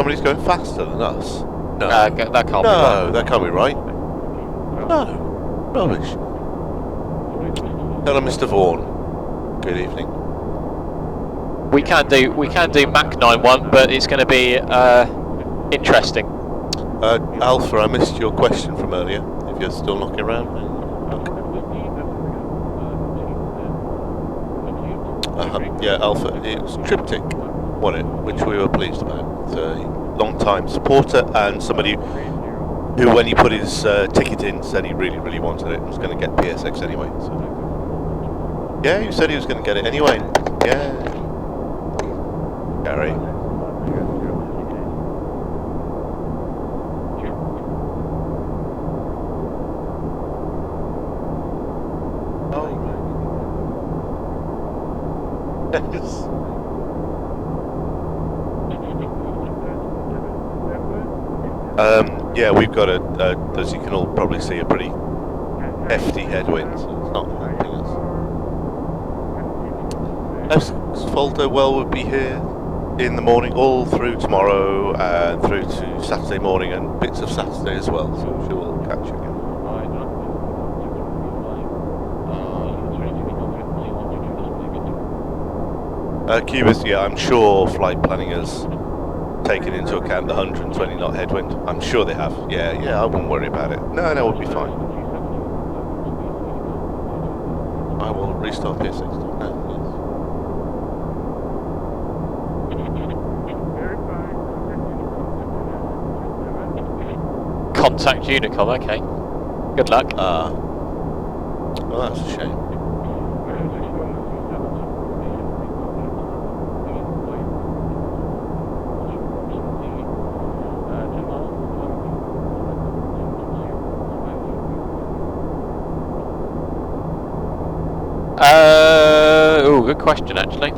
somebody's going faster than us? No. That can't be right. No, that can't be right. No. Rubbish. Hello, Mr. Vaughan. Good evening. We can do Mach 91, but it's going to be interesting. Alpha, I missed your question from earlier. If you're still knocking around. Yeah, Alpha. It was Triptych, wasn't it? Which we were pleased about. A long-time supporter and somebody who, when he put his ticket in, said he really, really wanted it and was going to get PSX anyway. So. Yeah, he said he was going to get it anyway. Yeah. Gary. Oh. Yes. Yeah, we've got as you can all probably see, a pretty hefty headwind, so it's not helping us. Asfoldo well would be here in the morning, all through tomorrow, and through to Saturday morning, and bits of Saturday as well, so I'm sure we'll catch you again. Cubist, yeah, I'm sure flight planning has taken into account the 120 knot headwind. I'm sure they have. Yeah, I wouldn't worry about it. No, we'll be fine. I will restart PSX. No, yes. Contact Unicom, okay. Good luck. Well, that's a shame. Good question, actually.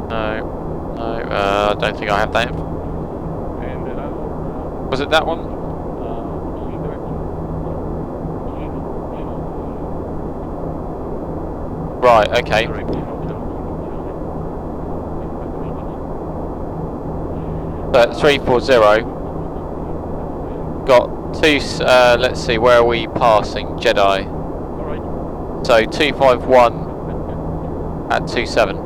No, I don't think I have that. Was it that one? Right, okay. 340. Got two, let's see, where are we passing? Jedi. So 251 at 27.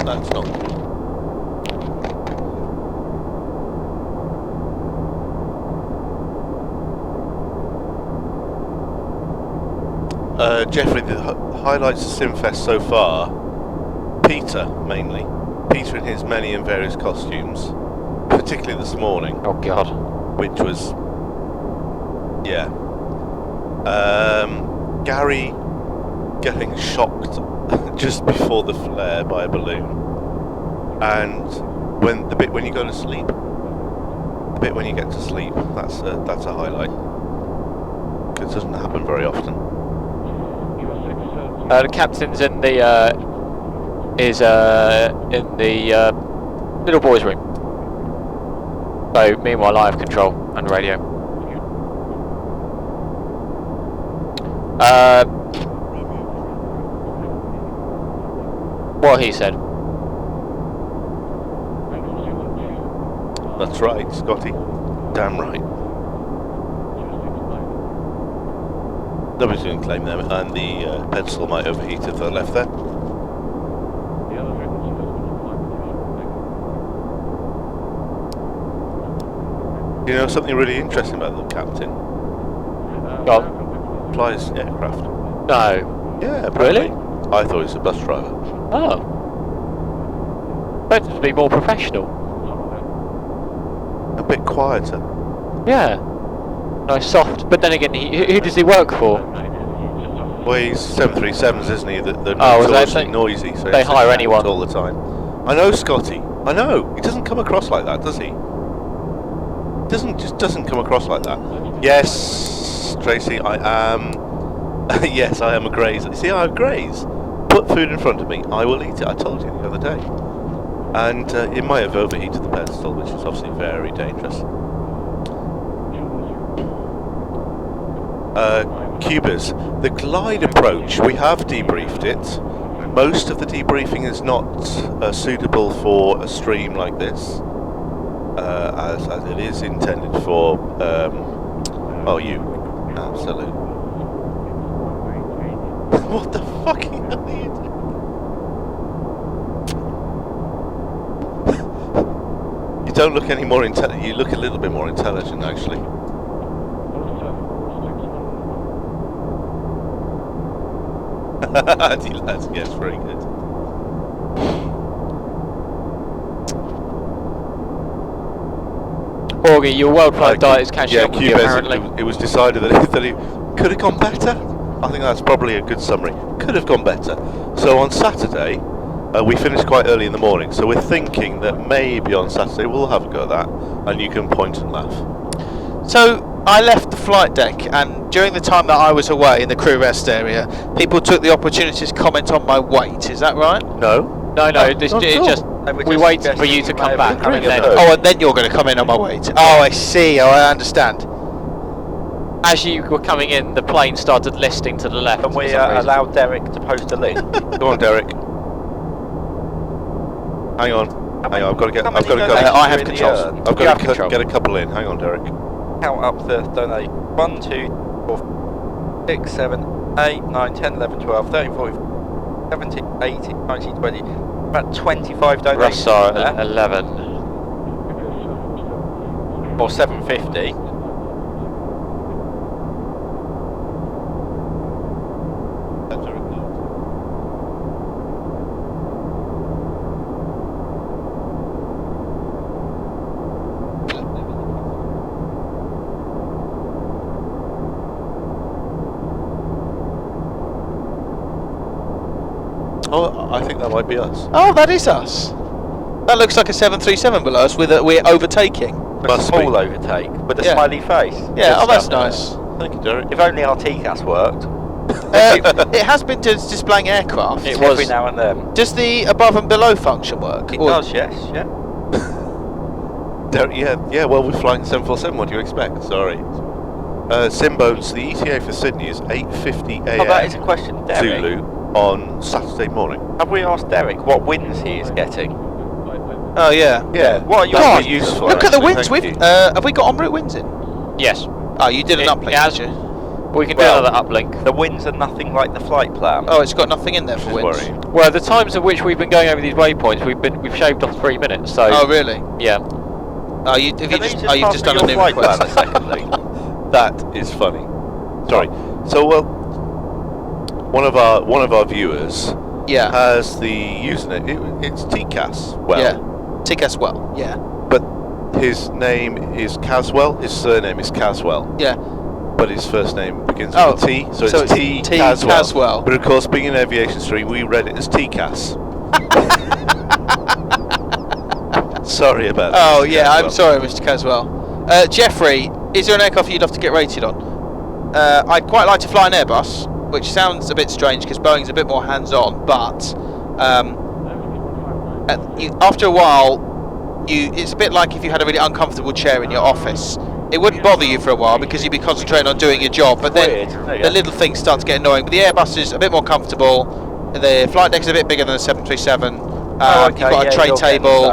That's not good. Jeffrey, the highlights of Simfest so far, Peter mainly. Peter in his many and various costumes, particularly this morning. Oh God. Which was, yeah. Gary getting shocked just before the flare by a balloon. And the bit when you go to sleep, the bit when you get to sleep, that's a highlight. Because it doesn't happen very often. The captain's in the little boys' room. So meanwhile, I have control and radio. What he said. That's right, Scotty. Damn right. Nobody's going to claim them, and the pencil might overheat if they're left there. You know something really interesting about the captain? God. Flies aircraft. No. Yeah, apparently. Really? I thought he was a bus driver. Oh. Better to be more professional. A bit quieter. Yeah. Nice soft. But then again, who does he work for? Well, he's 737s, isn't he? They're notoriously noisy. So they hire anyone all the time. I know, Scotty. I know. He doesn't come across like that, does he? Doesn't come across like that. Yes, Tracy, I am. Yes, I am a grazer. See, I graze. Put food in front of me, I will eat it. I told you the other day. And it might have overheated the pedestal, which is obviously very dangerous. Cubers, the glide approach, we have debriefed it. Most of the debriefing is not suitable for a stream like this, as it is intended for, oh, you, absolute. What the fucking hell are you doing? You don't look any more intelligent, you look a little bit more intelligent, actually. Anti-lads, yes, very good. Augie, your Worldflight diet is catching up with you, apparently. It was decided that it could have gone better. I think that's probably a good summary. Could have gone better. So on Saturday, we finished quite early in the morning, so we're thinking that maybe on Saturday we'll have a go at that, and you can point and laugh. So I left the flight deck, and during the time that I was away in the crew rest area, people took the opportunity to comment on my weight. Is that right? No. No, we waited for you to come back. And then, oh, and then you're going to comment on my weight. Oh, I see. Oh, I understand. as you were coming in, the plane started listing to the left. And we allowed Derek to post a link. Go on, Derek. Hang on. Hang on, I've got to get. I've got to go. I have controls. I've got to get a couple in. Hang on, Derek. Count up the donate. 1, 2, 4, 6, 7, 8, 9, 10, 11, 12, 13, 14, 17, 18, 19, 20. About 25 donations. Russ are at 11. Or 750. Oh, I think that might be us. Oh, that is us. That looks like a 737 below us. We're overtaking. A small overtake with a smiley face. Yeah, oh, that's nice. Thank you, Derek. If only our TCAS worked. It has been displaying aircraft. It was every now and then. Does the above and below function work? It does, yes, yeah. Derek, yeah. Well, we're flying 747. What do you expect? Sorry. Simbones, the ETA for Sydney is 8:50 a.m. Oh, that is a question, Derek. Zulu on Saturday morning. Have we asked Derek what winds he is getting? Oh yeah. Yeah. What are your That'd be useful. Look at the actually, winds thank we've. you. Have we got en route winds in? Yes. Oh, you did an uplink, has- did you? We can do another uplink. The winds are nothing like the flight plan. Oh, it's got nothing in there for winds. Worry. Well, the times at which we've been going over these waypoints, we've shaved off 3 minutes. So. Oh really? Yeah. Oh, you've just done a new flight request. plan a secondly. That is funny. Sorry. So, well, one of our viewers Yeah. has the username. It's TCAS. Well, Yeah. TCAS well. Yeah. but his name is Caswell. His surname is Caswell. Yeah. But his first name begins Oh, with a T, so so it's T T Caswell. Caswell. But of course, being an aviation stream, we read it as TCAS. Sorry about that. Oh Mr. yeah, Caswell. I'm sorry, Mr. Caswell. Jeffrey, is there an aircraft you'd love to get rated on? I'd quite like to fly an Airbus, which sounds a bit strange because Boeing's a bit more hands-on, but after a while, it's a bit like if you had a really uncomfortable chair in your office. It wouldn't bother you for a while because you'd be concentrating on doing your job, but then the little things start to get annoying. But the Airbus is a bit more comfortable. The flight deck is a bit bigger than a 737. You've got a tray table.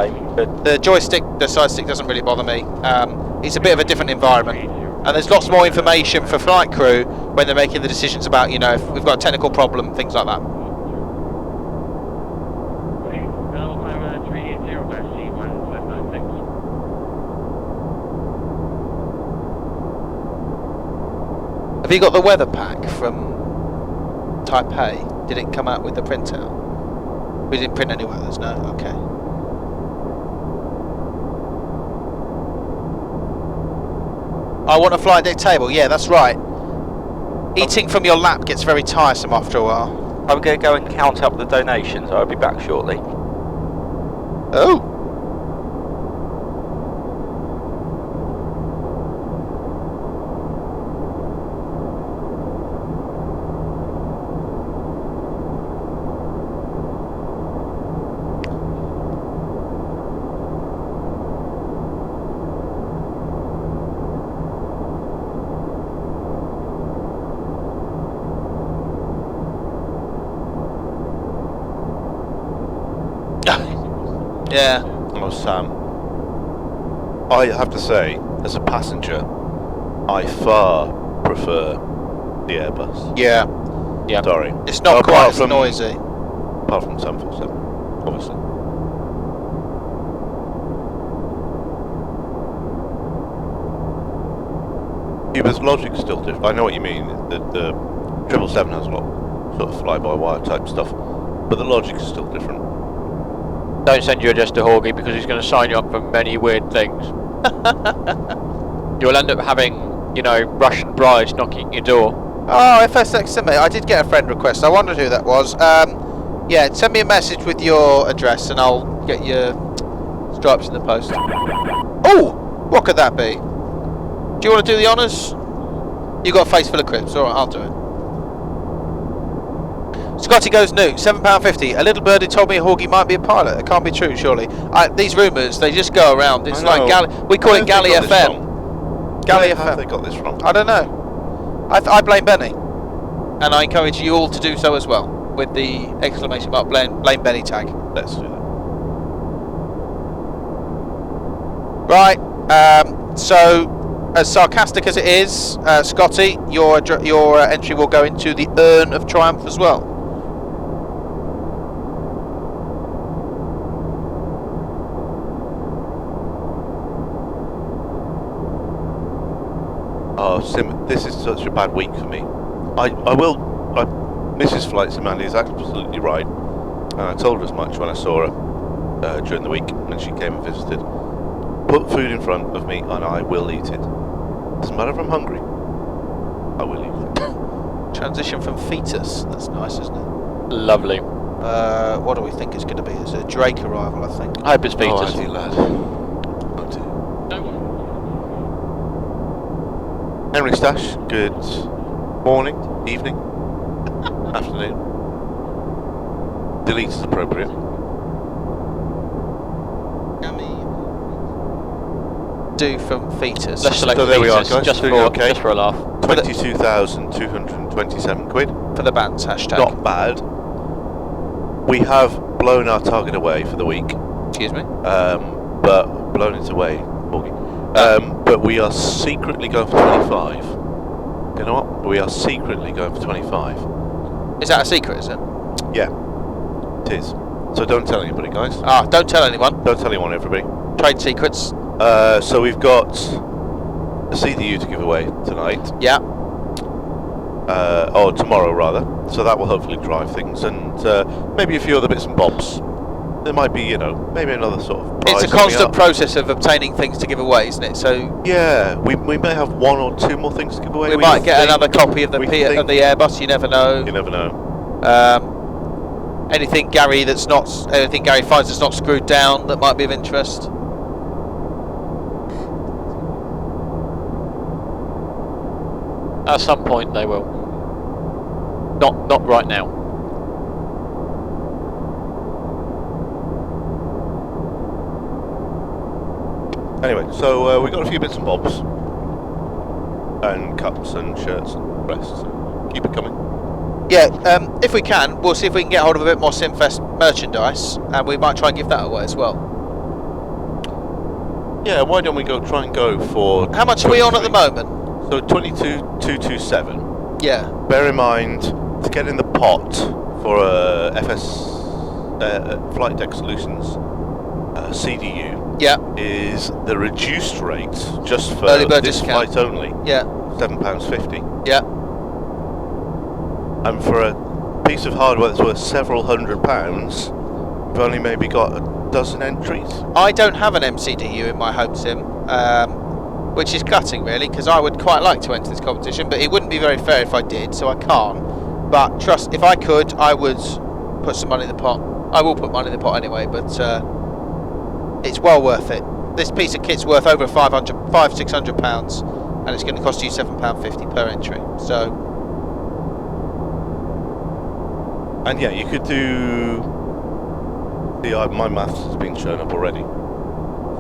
The joystick, the side stick doesn't really bother me. It's a bit of a different environment. And there's lots more information for flight crew when they're making the decisions about, if we've got a technical problem, things like that. Have you got the weather pack from Taipei? Did it come out with the printout? We didn't print any weathers, no? Okay. I want a flight deck table, yeah, that's right. Eating from your lap gets very tiresome after a while. I'm going to go and count up the donations. I'll be back shortly. Oh! Yeah. Oh, Sam. I have to say, as a passenger, I far prefer the Airbus. Yeah. Yeah. Sorry. It's not quite Apart as from- noisy. Apart from 747, obviously. Yeah, but the logic's still different. I know what you mean. The 777 has a lot of sort of fly-by-wire type stuff, but the logic is still different. Don't send your address to Hawgie because he's going to sign you up for many weird things. You'll end up having, you know, Russian brides knocking at your door. Oh, FSX to me. I did get a friend request. I wondered who that was. Yeah, send me a message with your address and I'll get your stripes in the post. Oh, what could that be? Do you want to do the honours? You got a face full of crisps. All right, I'll do it. Scotty goes new, £7.50. A little birdie told me Hawgie might be a pilot. It can't be true, surely. These rumours, they just go around. It's I like know. we call Where it have they Galley got this FM. from? Galley Where have FM. they got this from? I don't know. I blame Benny, and I encourage you all to do so as well with the exclamation mark blame Benny tag. Let's do that. Right. So, as sarcastic as it is, Scotty, your entry will go into the Urn of Triumph as well. Oh, Sim, this is such a bad week for me. Mrs. Flight Simandi is absolutely right, and I told her as much when I saw her during the week when she came and visited. Put food in front of me and I will eat it. Doesn't matter if I'm hungry. I will eat it. Transition from fetus. That's nice, isn't it? Lovely. What do we think it's going to be? It's a Drake arrival, I think. I hope it's Oh, Peters. I do, lad. Oh, dear. Henry Stash, good morning, evening, afternoon. Delete is appropriate. Do from fetus. Let's select So there we are, Peters, guys. just Doing for okay. just for a laugh. 22,227 quid. For the bands hashtag. Not bad. We have blown our target away for the week. Excuse me. But blown it away, Augie. But we are secretly going for 25. You know what? We are secretly going for 25. Is that a secret, is it? Yeah, it is. So don't tell anybody, guys. Ah, don't tell anyone. Don't tell anyone, everybody. Trade secrets. So we've got a CDU to give away tonight. Yeah. Or tomorrow, rather. So that will hopefully drive things, and maybe a few other bits and bobs. There might be, you know, maybe another sort of prize. It's a coming constant up. process of obtaining things to give away, isn't it? So Yeah, we may have one or two more things to give away. we might get think. another copy of the We of think. the Airbus. You never know. You never know. Anything Gary finds that's not screwed down that might be of interest. At some point they will. Not right now. Anyway, so we got a few bits and bobs, and cups and shirts and breasts. Keep it coming. Yeah, if we can, we'll see if we can get hold of a bit more Simfest merchandise, and we might try and give that away as well. Yeah, why don't we try and go for? How much are we on at the 23? moment? So 22,227. Yeah. Bear in mind to get in the pot for a Flight Deck Solutions CDU. Yeah. Is the reduced rate just for Early bird this discount. flight only? Yeah. £7.50. Yeah. And for a piece of hardware that's worth several £100s, we've only maybe got a dozen entries. I don't have an MCDU in my home sim, which is gutting really, because I would quite like to enter this competition, but it wouldn't be very fair if I did, so I can't. But trust, if I could, I would put some money in the pot. I will put money in the pot anyway, but it's well worth it. This piece of kit's worth over £600, and it's going to cost you £7.50 per entry. So, And yeah, you could do. See, my maths has been shown up already.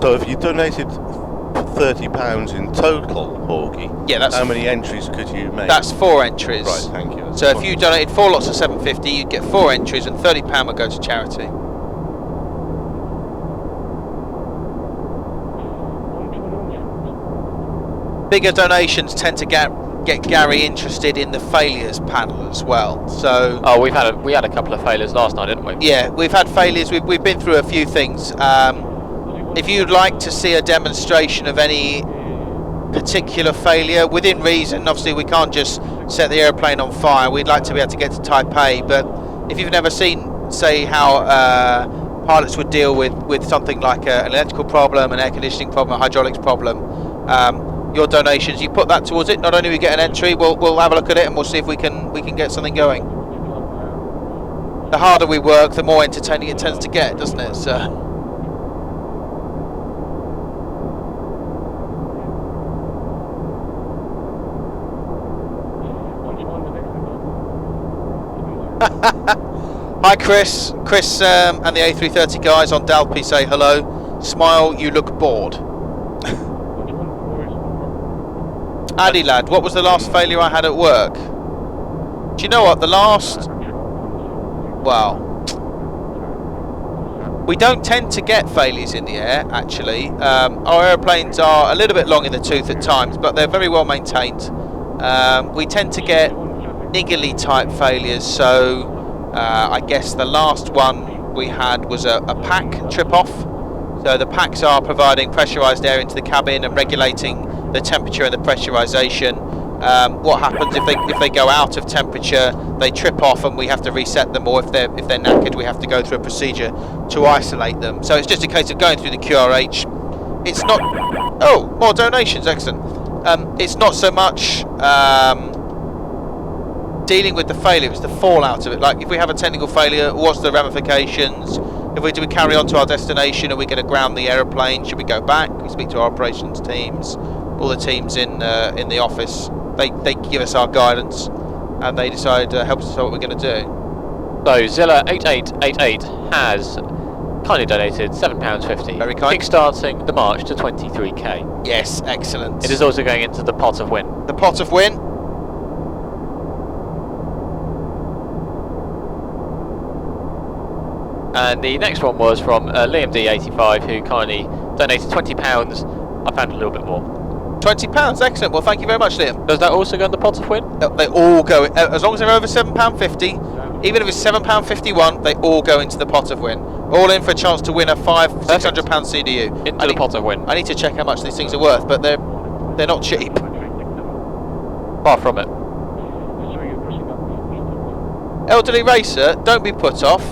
So if you donated £30 in total, Hawgie, yeah, that's how many entries could you make? that's 4 entries. Right, thank you. So if you donated 4 lots of £7.50, you'd get 4 entries, and £30 would go to charity. bigger donations tend to get Gary interested in the failures panel as well. So Oh, we had a couple of failures last night, didn't we? yeah, we've had failures. We've been through a few things. If you'd like to see a demonstration of any particular failure within reason, obviously we can't just set the airplane on fire. We'd like to be able to get to Taipei, but if you've never seen, say, how pilots would deal with something like an electrical problem, an air conditioning problem, a hydraulics problem, your donations, you put that towards it. Not only we get an entry, we'll have a look at it and we'll see if we can get something going. The harder we work, the more entertaining it tends to get, doesn't it? So. Hi Chris and the A330 guys on Dalpy say hello. Smile, you look bored. Addy lad, what was the last failure I had at work? Do you know what, the last... Well, we don't tend to get failures in the air, actually. Our airplanes are a little bit long in the tooth at times, but they're very well maintained. We tend to get niggly type failures, so I guess the last one we had was a pack trip off. So the packs are providing pressurised air into the cabin and regulating the temperature and the pressurisation. What happens if they go out of temperature, they trip off and we have to reset them, or if they're knackered, we have to go through a procedure to isolate them. So it's just a case of going through the QRH. It's not... Oh, more donations, excellent. It's not so much dealing with the failure, it's the fallout of it. Like, if we have a technical failure, what's the ramifications? Do we carry on to our destination? Are we going to ground the aeroplane? Should we go back? We speak to our operations teams, all the teams in the office. They give us our guidance, and they decide help us what we're going to do. So Zilla 8888 has kindly donated £7.50. Very kind. Kickstarting the march to 23k. Yes, excellent. It is also going into the pot of win. The pot of win. And the next one was from Liam D85, who kindly donated £20. I found a little bit more. £20, excellent. Well, thank you very much, Liam. Does that also go in the pot of win? They all go, as long as they're over £7.50, even if it's £7.51, they all go into the pot of win. All in for a chance to win a £600 CDU. Into the pot of win. I need to check how much these things are worth, but they're not cheap. Far from it. Elderly racer, don't be put off.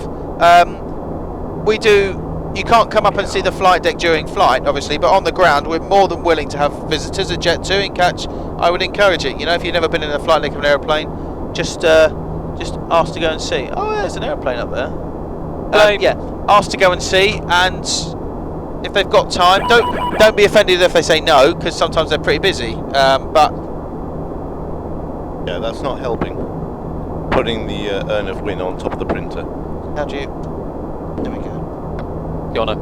You can't come up and see the flight deck during flight, obviously, but on the ground we're more than willing to have visitors at Jet 2 in catch. I would encourage it. You know, if you've never been in a flight deck of an airplane, just ask to go and see. Oh, there's an airplane up there. Yeah, ask to go and see, and if they've got time, don't be offended if they say no, because sometimes they're pretty busy. But yeah, that's not helping. Putting the urn of win on top of the printer. how do you? There we go. Yonna.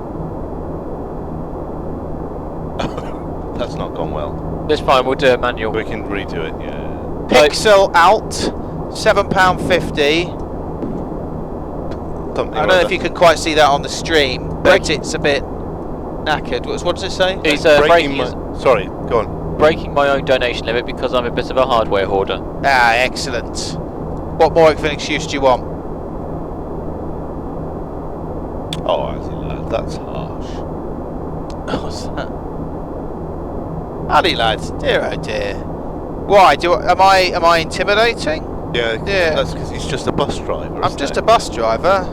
That's not gone well. This fine, we'll do it manual. We can redo it, yeah. Pixel out, £7.50. I don't know if you can quite see that on the stream, but it's a bit knackered. What does it say? He's Sorry, go on. breaking my own donation limit because I'm a bit of a hardware hoarder. Ah, excellent. What more of an excuse do you want? Oh, that's harsh. What's that? Addy lads, dear oh dear. Why? Am I intimidating? Yeah, Yeah. that's because he's just a bus driver. I'm just a bus driver.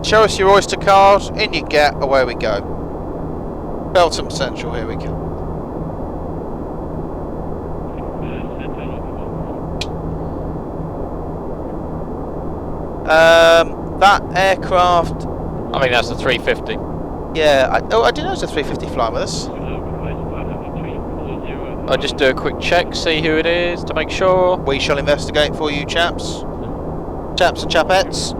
Show us your Oyster card, in you get, away we go. Beltham Central, here we go. That aircraft... I think that's the 350. Yeah, I didn't know it was a 350 flying with us. I'll just do a quick check, see who it is to make sure. We shall investigate for you, chaps. Chaps and chapettes.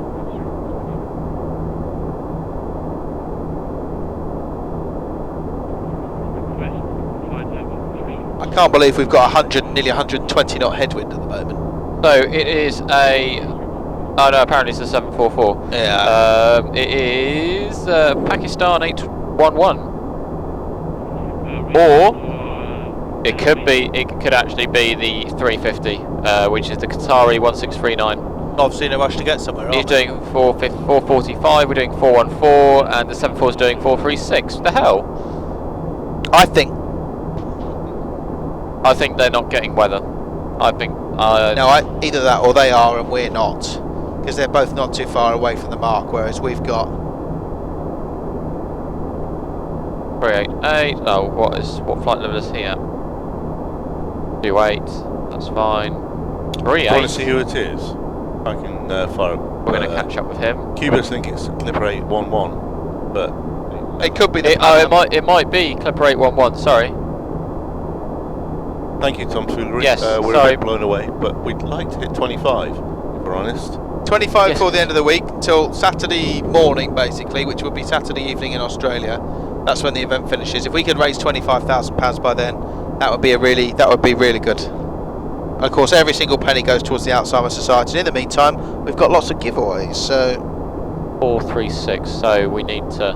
I can't believe we've got nearly 120 knot headwind at the moment. So it is a... Oh no, apparently it's a 744. Yeah. It is Pakistan 811. Or It could actually be the 350, which is the Qatari 1639. Obviously, no rush to get somewhere. He's doing 445. We're doing 414, and the 74 is doing 436. The hell? I think they're not getting weather. I think. No, either that or they are and we're not, because they're both not too far away from the mark. Whereas we've got 388. Oh, what flight level is he at? 28. That's fine. 38. Want to see who it is? I can fire. We're going to catch up with him. Cubers think it's Clipper 811, but it could be the it might be Clipper 811. Sorry. thank you, Tom Foolery. Yes, we're sorry. a bit blown away, but we'd like to hit 25, if we're honest. 25 Yes. before the end of the week till Saturday morning, basically, which would be Saturday evening in Australia. That's when the event finishes. If we could raise £25,000 by then, that would be really good. And of course, every single penny goes towards the Alzheimer's Society. And in the meantime, we've got lots of giveaways. So 436. So we need to.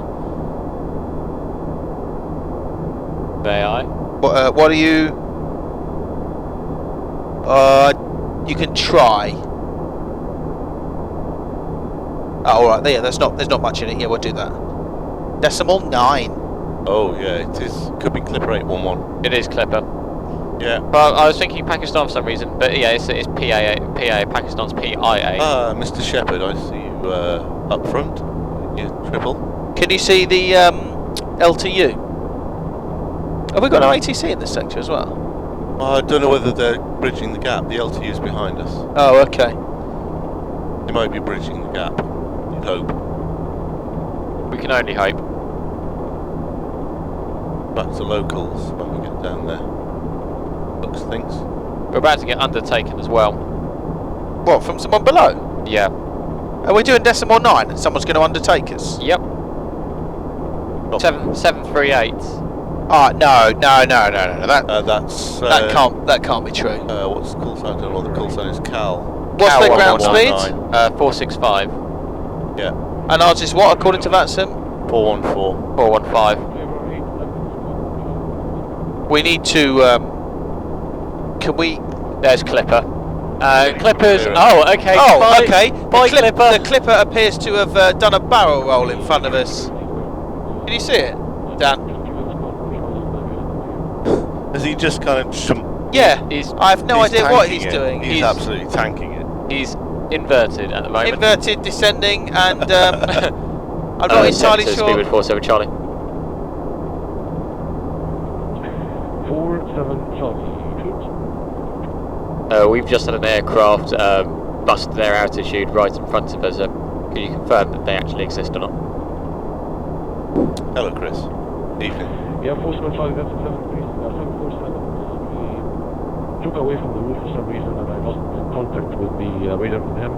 May I? what are you? You can try. Oh, all right. Yeah, there's not much in it. Yeah, we'll do that. 9. Oh yeah, it is. Could be Clipper 811. It is Clipper. Yeah. But I was thinking Pakistan for some reason. But yeah, it's PA. Pakistan's PIA. Mr. Shepherd, I see you up front. You triple. Can you see the LTU? Have we got no ATC in this sector as well? I don't know whether they're bridging the gap. The LTU's behind us. Oh, okay. They might be bridging the gap. You'd hope. We can only hope. Back to locals when we get down there. Looks things. We're about to get undertaken as well. What, from someone below? Yeah. Are we doing 9 and someone's going to undertake us? Yep. 738. Ah, no. That's That can't be true. what's the call sign? I don't know what the call sign is. Cal. What's Cow their ground 119. speed? 465. Yeah. And ours is what, according to that sim? 414. 415. We need to. Can we? There's Clipper. Clippers. Clear it. Oh, okay. Oh, Bye. okay. Bye, Clipper. The Clipper appears to have done a barrel roll in front of us. Can you see it, Dan? Has he just kind of? Yeah. I have no He's idea what tanking he's it. doing. He's absolutely tanking it. He's inverted at the moment. Inverted, descending, and I'm not entirely Speed sure. with 47 Charlie. 47 Charlie. We've just had an aircraft bust their altitude right in front of us. Can you confirm that they actually exist or not? Hello, Chris. Evening. Yeah, 47 Charlie, that's a 747. We took away from the roof for some reason and I lost contact with the radar from him.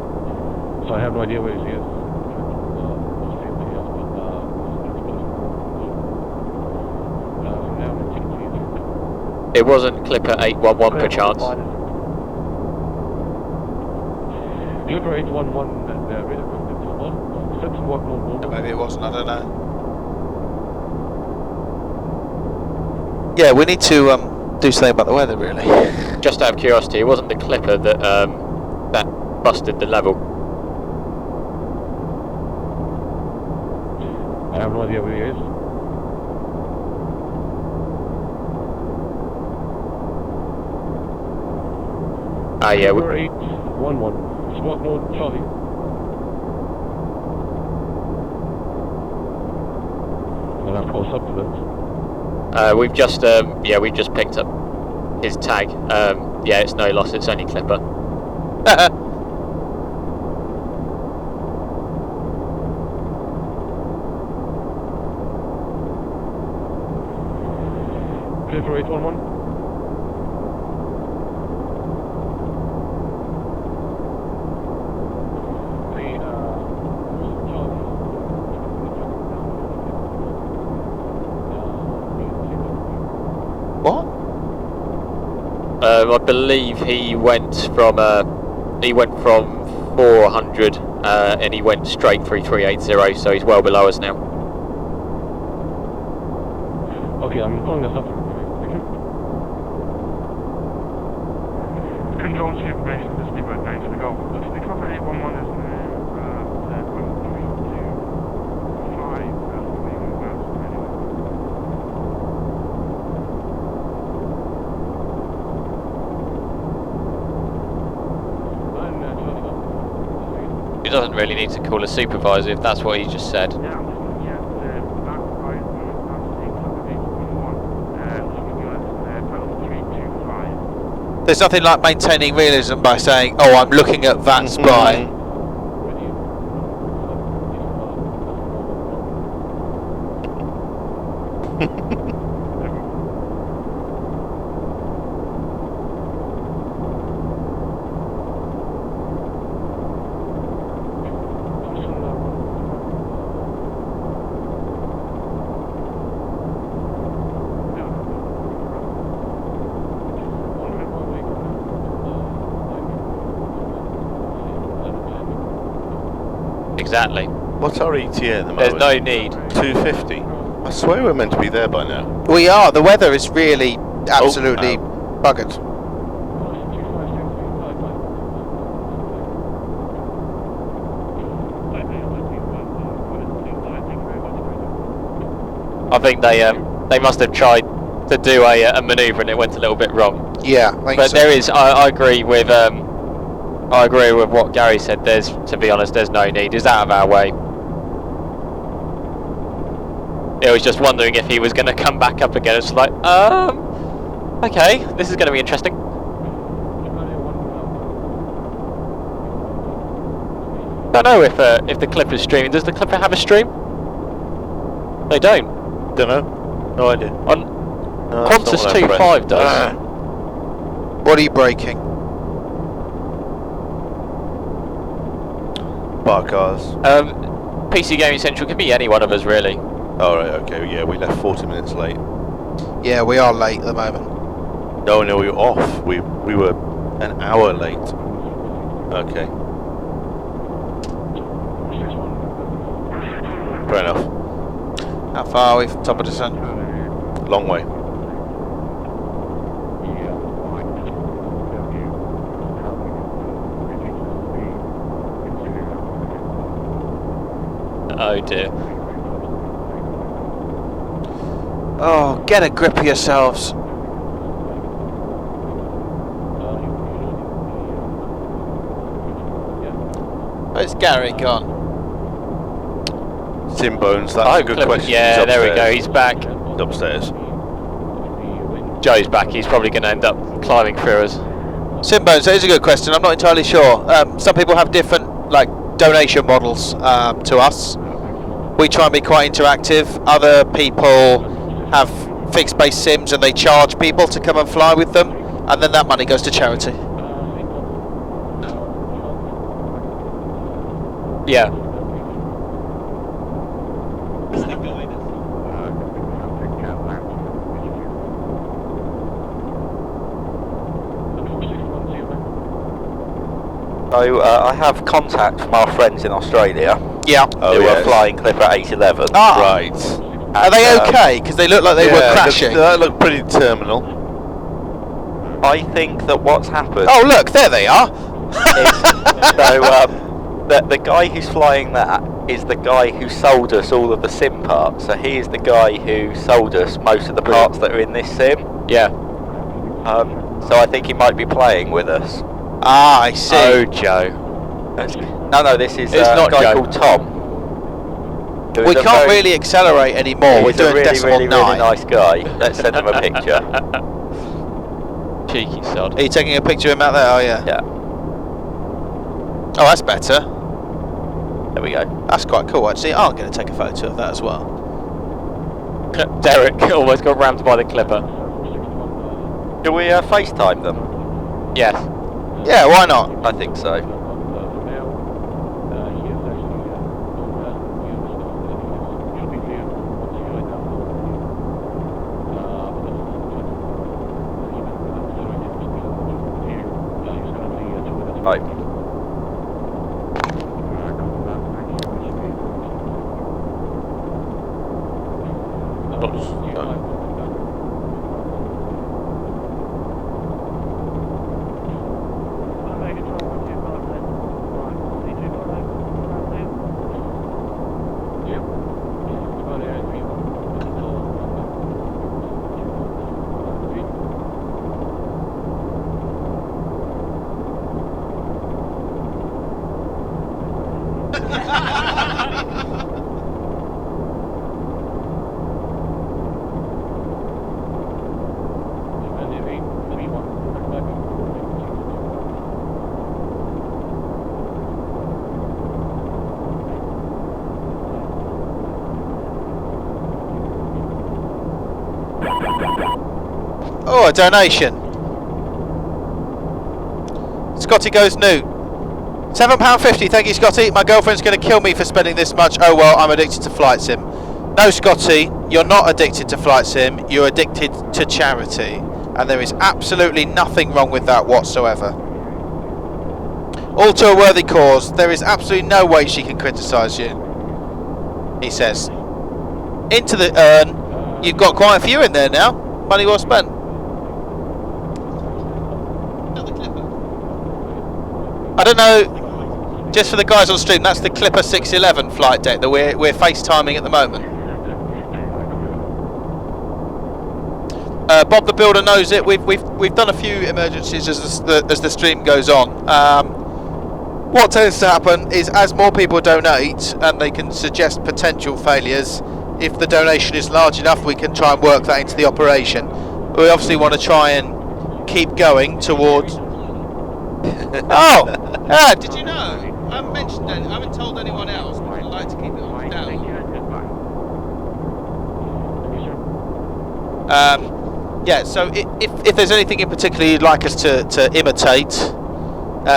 So I have no idea where he is. It wasn't Clipper 811 per chance. Clipper 811, the radar contact is on. Set to work, no. Maybe it wasn't, I don't know. Yeah, we need to do something about the weather, really. Just out of curiosity, it wasn't the Clipper that that busted the level. I have no idea where he is. Ah, yeah. Clipper 811. Squawk mode, Charlie. I'll have to call supplement. We've just picked up his tag. Yeah, it's no loss. It's only Clipper. Clipper 811. What? I believe he went from 400 and he went straight 3380, so he's well below us now. Okay, I'm calling the supplement. Thank you. St. John's the information is leave at 9 to go. The Clipper 811 is now 325 He doesn't really need to call a supervisor if that's what he just said. Yeah, I'm just looking at the back right, that's the Clipper 811, looking at pedal 325. There's nothing like maintaining realism by saying, oh, I'm looking at that spy. Exactly. What's our ETA at the There's moment? no need. 250. I swear we're meant to be there by now. We are. The weather is really absolutely buggered. I think they must have tried to do a manoeuvre and it went a little bit wrong. Yeah, I think But so. there is, I agree with what Gary said. There's, to be honest, there's no need. It's out of our way. I was just wondering if he was going to come back up again. It's like, okay, this is going to be interesting. I don't know if the Clipper's streaming. Does the Clipper have a stream? They don't. Don't know. No idea. On No, that's Qantas not what I'm 2.5 does. What are you breaking? Bar cars. PC Gaming Central can be any one of us, really. Alright, okay, yeah, we left 40 minutes late. Yeah, we are late at the moment. No, we were off. We were an hour late. Okay. Fair enough. How far are we from top of the sun? Long way. Oh dear. Oh, get a grip of yourselves. Where's Gary gone? Simbones, that's a good question. Yeah, He's there we go. upstairs. He's back. He's upstairs. Joe's back. He's probably going to end up climbing through us. Simbones, that is a good question. I'm not entirely sure. Some people have different, like, donation models to us. We try and be quite interactive. Other people have fixed base sims and they charge people to come and fly with them, and then that money goes to charity. Yeah. So I have contact from our friends in Australia Yeah. Oh, who yes. are flying Clipper 811. Ah, Right. are they okay? Because they look like they were Yeah, crashing. That looked pretty terminal. I think that what's happened Oh, look, there they are. the guy who's flying that is the guy who sold us all of the sim parts. So he is the guy who sold us most of the parts that are in this sim. Yeah. So I think he might be playing with us. Ah, I see. Oh, Joe. No, this is It's not a guy Joe. called Tom. who We is a can't very- really accelerate anymore. We're He's a doing really, decimal really, 9. really nice guy. Let's send him a picture. Cheeky sod. Are you taking a picture of him out there? Oh, yeah. Yeah, Oh, that's better. there we go. That's quite cool, actually. I'm going to take a photo of that as well. Derek almost got rammed by the Clipper. Do we FaceTime them? Yes. Yeah, why not? I think so. Right. Oops. 1 Oh, a donation. Scotty goes new. £7.50, thank you, Scotty. My girlfriend's going to kill me for spending this much. Oh well, I'm addicted to Flight Sim. No, Scotty, you're not addicted to Flight Sim. You're addicted to charity. And there is absolutely nothing wrong with that whatsoever. All to a worthy cause. There is absolutely no way she can criticise you. He says. Into the urn. You've got quite a few in there now. Money well spent. I don't know, just for the guys on stream, that's the Clipper 611 flight deck that we're FaceTiming at the moment. Bob the Builder knows it. We've done a few emergencies as the stream goes on. What tends to happen is as more people donate and they can suggest potential failures, if the donation is large enough we can try and work that into the operation. We obviously want to try and keep going towards... Oh! Did you know? I haven't mentioned I haven't told anyone else, but I'd like to keep it on down. Yeah, so if there's anything in particular you'd like us to imitate,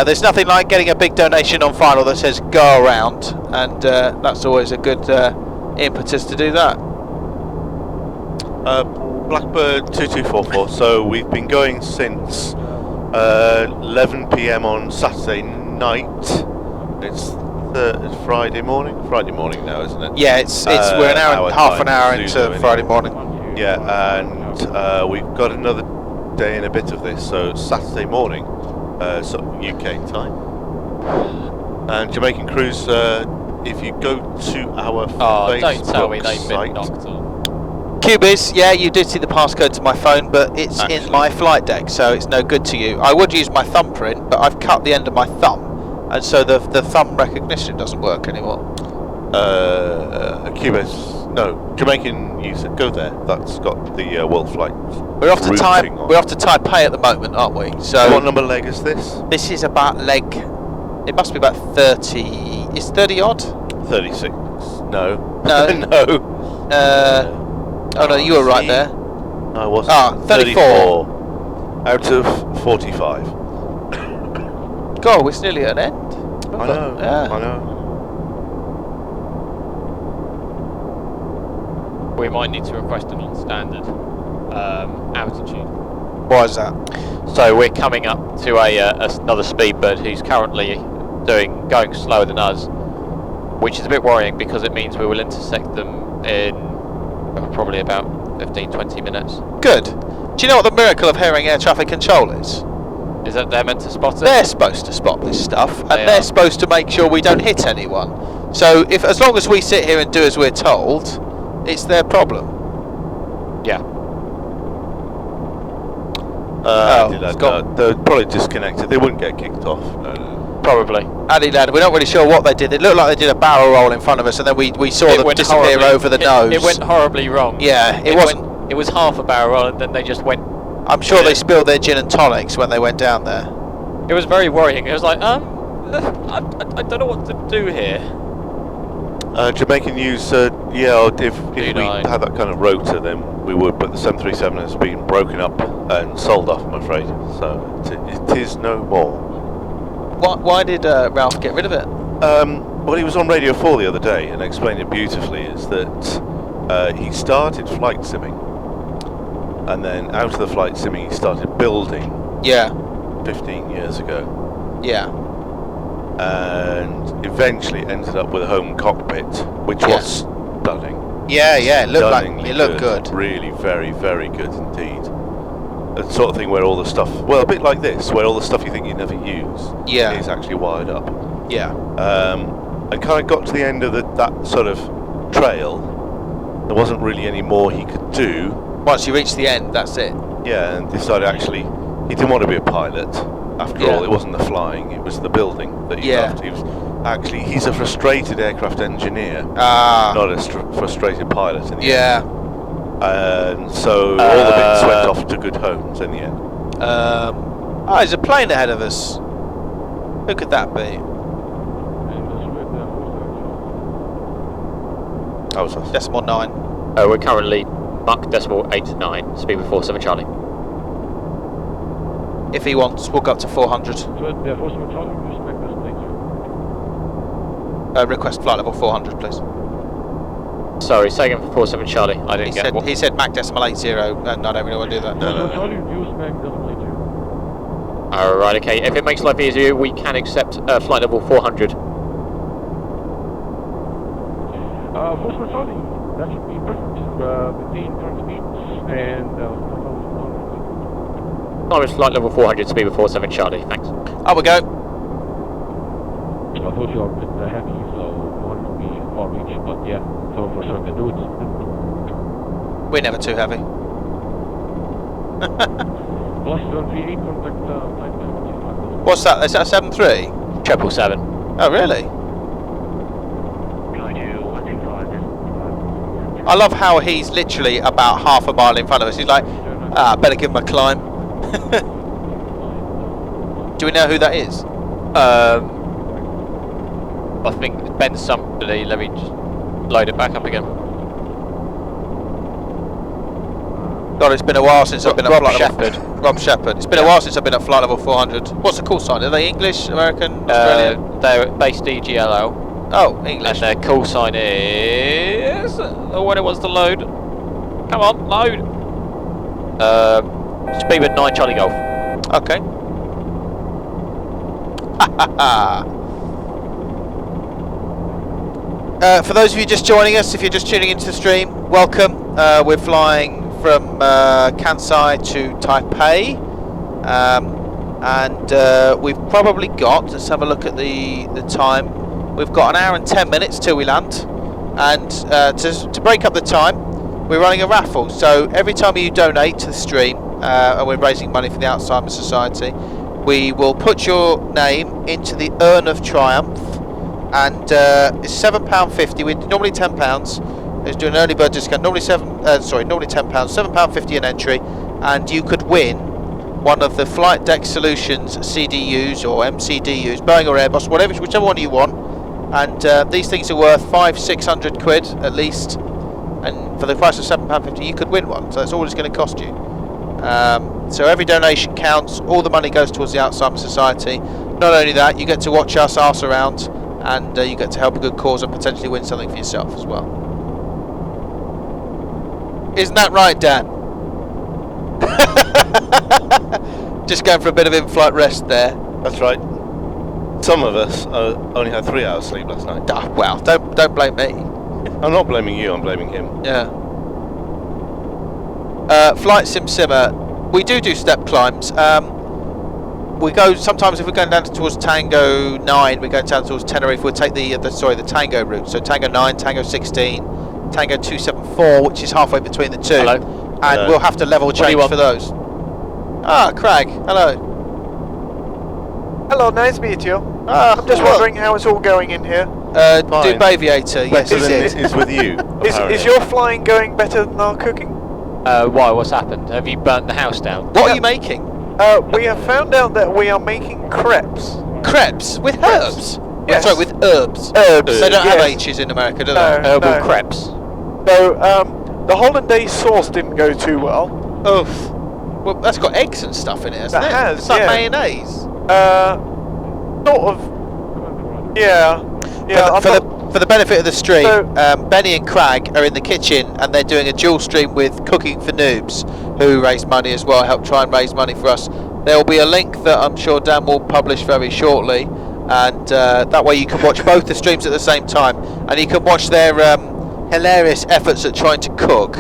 there's nothing like getting a big donation on final that says go around, and that's always a good impetus to do that. Blackbird 2244, so we've been going since 11 PM on Saturday night. It's Friday morning now, isn't it? Yeah, it's we're an hour, half an hour into Friday morning. Yeah, and we've got another day and a bit of this, so Saturday morning, so UK time. And Jamaican crews, if you go to our Facebook don't tell me they've site, been knocked off. Cubis, yeah, you did see the passcode to my phone, but it's in my flight deck, so it's no good to you. I would use my thumbprint, but I've cut the end of my thumb, and so the thumb recognition doesn't work anymore. Cubis, no, Jamaican user, go there. That's got the Worldflight. We're off to Taipei at the moment, aren't we? So what number leg is this? This is about leg. It must be about 30. Is 30 odd? 36. No. No. No. Oh no, you were right there. No, I wasn't. 34. Out of 45. God, we're nearly at an end. I know. Yeah. I know. We might need to request a non-standard altitude. Why is that? So we're coming up to another speedbird who's currently going slower than us, which is a bit worrying because it means we will intersect them in probably about 15-20 minutes. Good. Do you know what the miracle of hearing air traffic control is? Is that they're meant to spot it? They're supposed to spot this stuff, and They they're are. supposed to make sure we don't hit anyone. So as long as we sit here and do as we're told, it's their problem. Yeah. They're probably disconnected. They wouldn't get kicked off. No. Probably. Addy lad, we're not really sure what they did. It looked like they did a barrel roll in front of us, and then we saw them disappear over the nose. It went horribly wrong. Yeah, it wasn't. It was half a barrel roll, and then they just went. I'm sure they spilled their gin and tonics when they went down there. It was very worrying. It was like, I don't know what to do here. Jamaican news, yeah, if we D9. had that kind of rotor, then we would, but the 737 has been broken up and sold off, I'm afraid. So it is no more. Why did Ralph get rid of it? Well, he was on Radio 4 the other day and explained it beautifully, is that he started flight simming, and then out of the flight simming he started building. Yeah. 15 years ago. Yeah. And eventually ended up with a home cockpit, which was stunning. Yeah, it looked good. Really, very, very good indeed. The sort of thing where all the stuff, well, a bit like this, where all the stuff you think you never use is actually wired up. Yeah. I kind of got to the end of that sort of trail. There wasn't really any more he could do. Once you reach the end, that's it. Yeah, and decided actually he didn't want to be a pilot. After all, it wasn't the flying, it was the building that he loved. He's a frustrated aircraft engineer, not a frustrated pilot in the end. And so all the bits went off to good homes in the end. There's a plane ahead of us. Who could that be? That was us. Decimal 9. We're currently Mach decimal 89, speed with 47 Charlie. If he wants, we'll go up to 400. So, yeah, force him Charlie, use Mac Destination. Request flight level 400, please. Sorry, say again for 47 Charlie. I didn't get what. He said Mac decimal 80, and I don't really want to do that. So, Charlie, use Mac Destination. Alright, okay. If it makes life easier, we can accept flight level 400. Force Charlie, that should be perfect. Maintain current speeds and Climb flight level 400, speed with 47 Charlie. Thanks. Up we go. I thought you were a bit heavy, so 100 would be far reach, but yeah, 747 can do it. We're never too heavy. Plus 738, contact Taipei. What's that? Is that a 7.3? 777. Oh, really? I love how he's literally about half a mile in front of us. He's like, better give him a climb. Do we know who that is? I think Ben's somebody. Let me just load it back up again. God, it's been a while since I've been at Rob flight Shepherd. level. Rob Shepherd. It's been a while since I've been at flight level 400. What's the call sign? Are they English, American, Australian? They're based DGLO. Oh, English. And their call sign is... when it wants to load. Come on, load. Speed with 9 Charlie Golf. Okay. For those of you just joining us, if you're just tuning into the stream, welcome. We're flying from Kansai to Taipei, and we've probably got, let's have a look at the time, we've got an hour and 10 minutes till we land, and to break up the time, we're running a raffle. So every time you donate to the stream, and we're raising money for the Alzheimer's Society, we will put your name into the Urn of Triumph, and it's £7.50. We're normally £10. It's doing an early bird discount. Normally normally £10. £7.50 an entry, and you could win one of the Flight Deck Solutions CDUs or MCDUs, Boeing or Airbus, whichever one you want. And these things are worth £500-600 at least, and for the price of £7.50, you could win one. So that's all it's going to cost you. So every donation counts. All the money goes towards the Alzheimer's Society. Not only that, you get to watch us arse around, and you get to help a good cause and potentially win something for yourself as well. Isn't that right, Dan? Just going for a bit of in-flight rest there. That's right. Some of us only had 3 hours sleep last night. Well, don't blame me. I'm not blaming you, I'm blaming him. Yeah. Flight Simmer. We do step climbs. We go sometimes if we're going down towards Tango 9, we go down towards Tenerife. We'll take the Tango route. So Tango 9, Tango 16, Tango 274, which is halfway between the two. Hello. And Hello. we'll have to level change for those. Ah, Craig. Hello. Hello, nice to meet you. I'm just wondering how it's all going in here. Fine. Duke Aviator, yes, Better than it it is with you. Is your flying going better than our cooking? Why? What's happened? Have you burnt the house down? What are you making? We have found out that we are making crepes. Crepes with herbs? Yes. Sorry, with herbs. Herbs. They don't have yes. H's in America, do they? No. Herbal crepes. So, the hollandaise sauce didn't go too well. Oh, well, that's got eggs and stuff in it, hasn't That it? has, It's like yeah. mayonnaise. Sort of. Yeah. Yeah. For the benefit of the stream, So- Benny and Craig are in the kitchen, and they're doing a dual stream with Cooking for Noobs, who raise money as well, help try and raise money for us. There will be a link that I'm sure Dan will publish very shortly, and that way you can watch both the streams at the same time, and you can watch their hilarious efforts at trying to cook.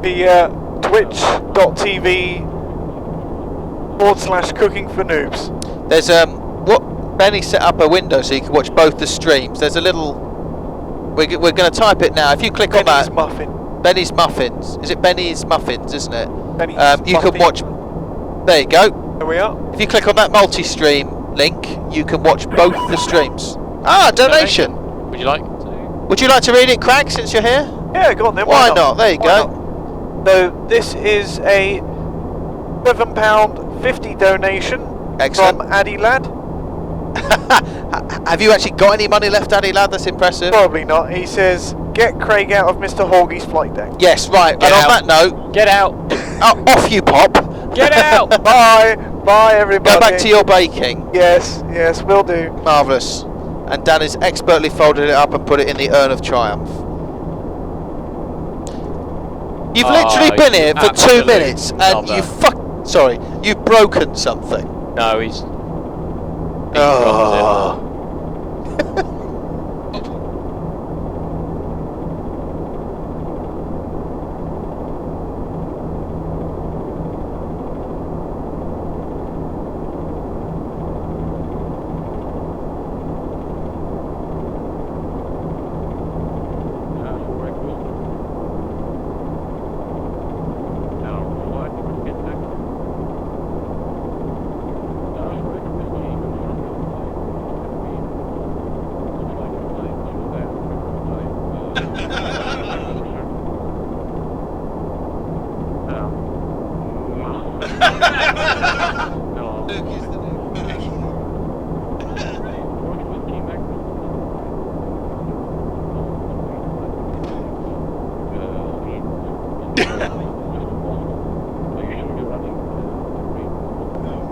the twitch.tv/cooking for noobs. There's Benny set up a window so you can watch both the streams. There's a little. We're going to type it now. If you click on Benny's that, muffin. Benny's Muffins. Is it Benny's Muffins? Isn't it? Benny's You can muffin. watch. There you go. There we are. If you click on that multi-stream link, you can watch both the streams. Ah, donation. Would you like to? Would you like to read it, Craig, since you're here? Yeah, go on then. Why not? There you Why go. not? So this is a £7.50 donation Excellent. from Addy Lad. Have you actually got any money left, Daddy lad? That's impressive. Probably not. He says, get Craig out of Mr. Horgie's flight deck. Yes, right. Get and out. on that note, Get out! off you pop. Get out! Bye. Bye, everybody. Go back to your baking. Yes, will do. Marvellous. And Dan has expertly folded it up and put it in the urn of triumph. You've literally been you here for 2 absolute minutes and knobber. sorry, you've broken something. No, he's Oh.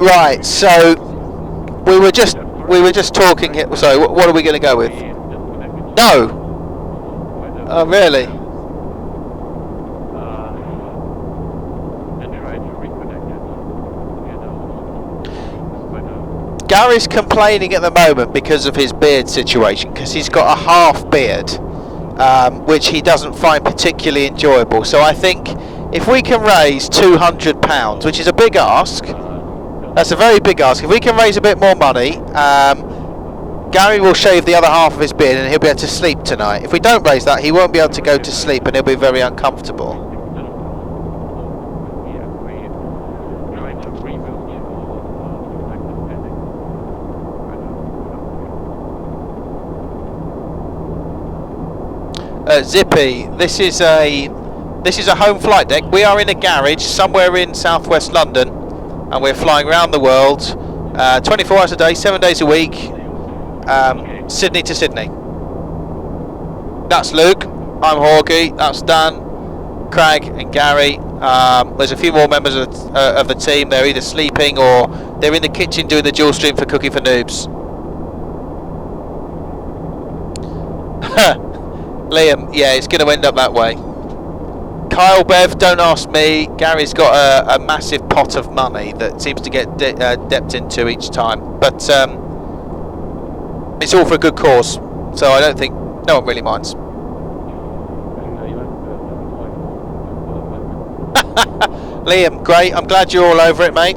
Right, so we were just talking here. Sorry, what are we going to go with? No. Oh, really? Gary's complaining at the moment because of his beard situation, because he's got a half beard, which he doesn't find particularly enjoyable. So I think if we can raise £200, which is a big ask, that's a very big ask. If we can raise a bit more money, Gary will shave the other half of his beard and he'll be able to sleep tonight. If we don't raise that, he won't be able to go to sleep and he'll be very uncomfortable. Zippy, this is a home flight deck. We are in a garage somewhere in southwest London, and we're flying around the world, 24 hours a day, 7 days a week, Sydney to Sydney. That's Luke. I'm Horgie. That's Dan, Craig, and Gary. There's a few more members of the team. They're either sleeping or they're in the kitchen doing the dual stream for Cooking for Noobs. Liam, yeah, it's going to end up that way. Kyle Bev, don't ask me. Gary's got a massive pot of money that seems to get dipped into each time, but it's all for a good cause, so I don't think no one really minds. Liam, great. I'm glad you're all over it, mate.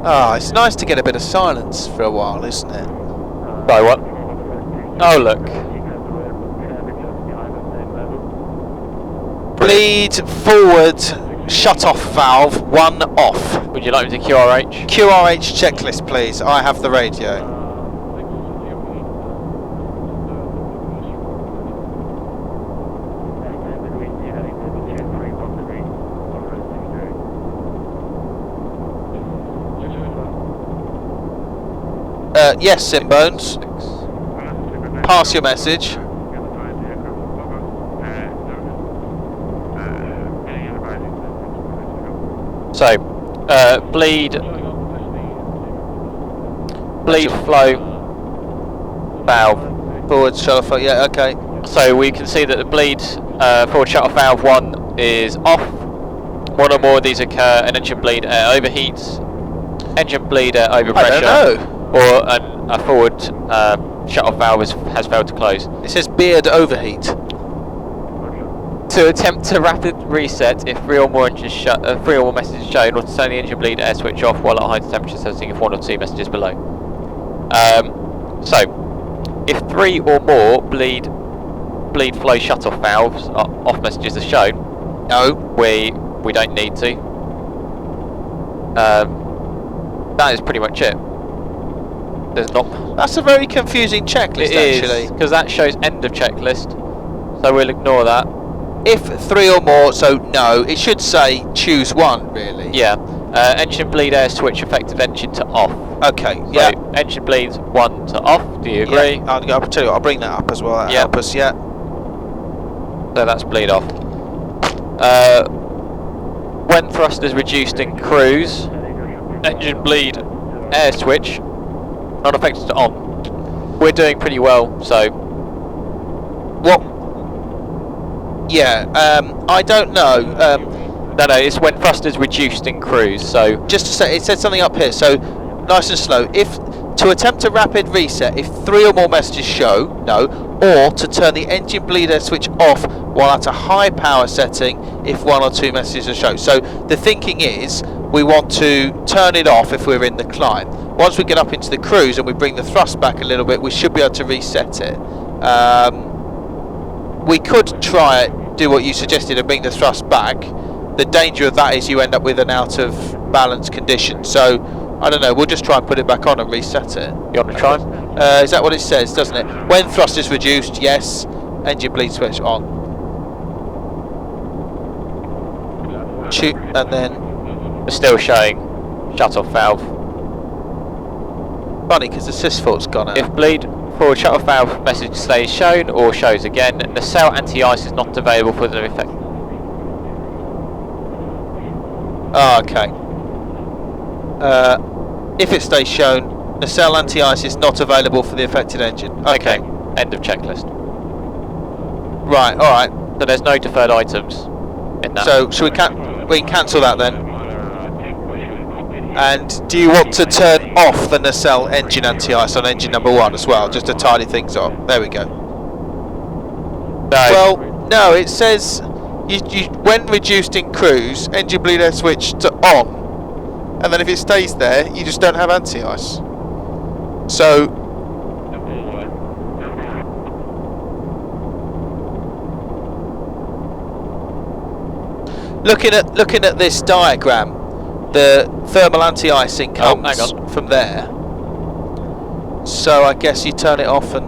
Ah, it's nice to get a bit of silence for a while, isn't it? By what? Oh, look. Bleed forward, shut off valve, 1 off. Would you like me to QRH? QRH checklist, please. I have the radio. Yes, Simbones. Pass your message. So, bleed flow valve. Forward shuttle, yeah, okay. So we can see that the bleed forward shuttle valve 1 is off. One or more of these occur: an engine bleed air overheats, engine bleed air overpressure, I don't know. or a forward shuttle valve has failed to close. It says beard overheat. To attempt to rapid reset if 3 or more messages shown, or to turn the engine bleed air switch off while at high temperature setting if 1 or 2 messages below. So, if 3 or more bleed flow shut-off valves off messages are shown, No. we don't need to. That is pretty much it. There's not. That's a very confusing checklist, actually. Because that shows end of checklist, so we'll ignore that. If 3 or more, so no, it should say choose one, really. Yeah. Engine bleed air switch effective engine to off. Okay, So yeah. engine bleeds 1 to off. Do you agree? Yeah, I'll tell you what, I'll bring that up as well. That'll help us, yeah. So that's bleed off. When thrust is reduced in cruise, engine bleed air switch not affected to on. We're doing pretty well, so. What? Yeah, I don't know. No, it's when thrust is reduced in cruise, so. Just to say, it said something up here, so nice and slow. If to attempt a rapid reset, if 3 or more messages show, no, or to turn the engine bleed air switch off while at a high power setting if 1 or 2 messages are shown. So the thinking is we want to turn it off if we're in the climb. Once we get up into the cruise and we bring the thrust back a little bit, we should be able to reset it. We could try it, do what you suggested and bring the thrust back. The danger of that is you end up with an out of balance condition. So I don't know, we'll just try and put it back on and reset it. You want to try? Is that what it says, doesn't it? When thrust is reduced, yes. Engine bleed switch on. Shoot, and then... We're still showing shut-off valve. Funny, because the sysfault's gone out. If bleed forward shut-off valve message stays shown or shows again, nacelle anti-ice is not available for the effect. Oh, okay. If it stays shown, nacelle anti-ice is not available for the affected engine. Okay. End of checklist. Right, alright. So there's no deferred items in that. So, we can cancel that then. And do you want to turn off the nacelle engine anti-ice on engine number 1 as well, just to tidy things up? There we go. No. Well, no, it says you when reduced in cruise, engine bleed air switch to on, and then if it stays there, you just don't have anti-ice. So looking at this diagram, the thermal anti-icing comes from there. So I guess you turn it off and...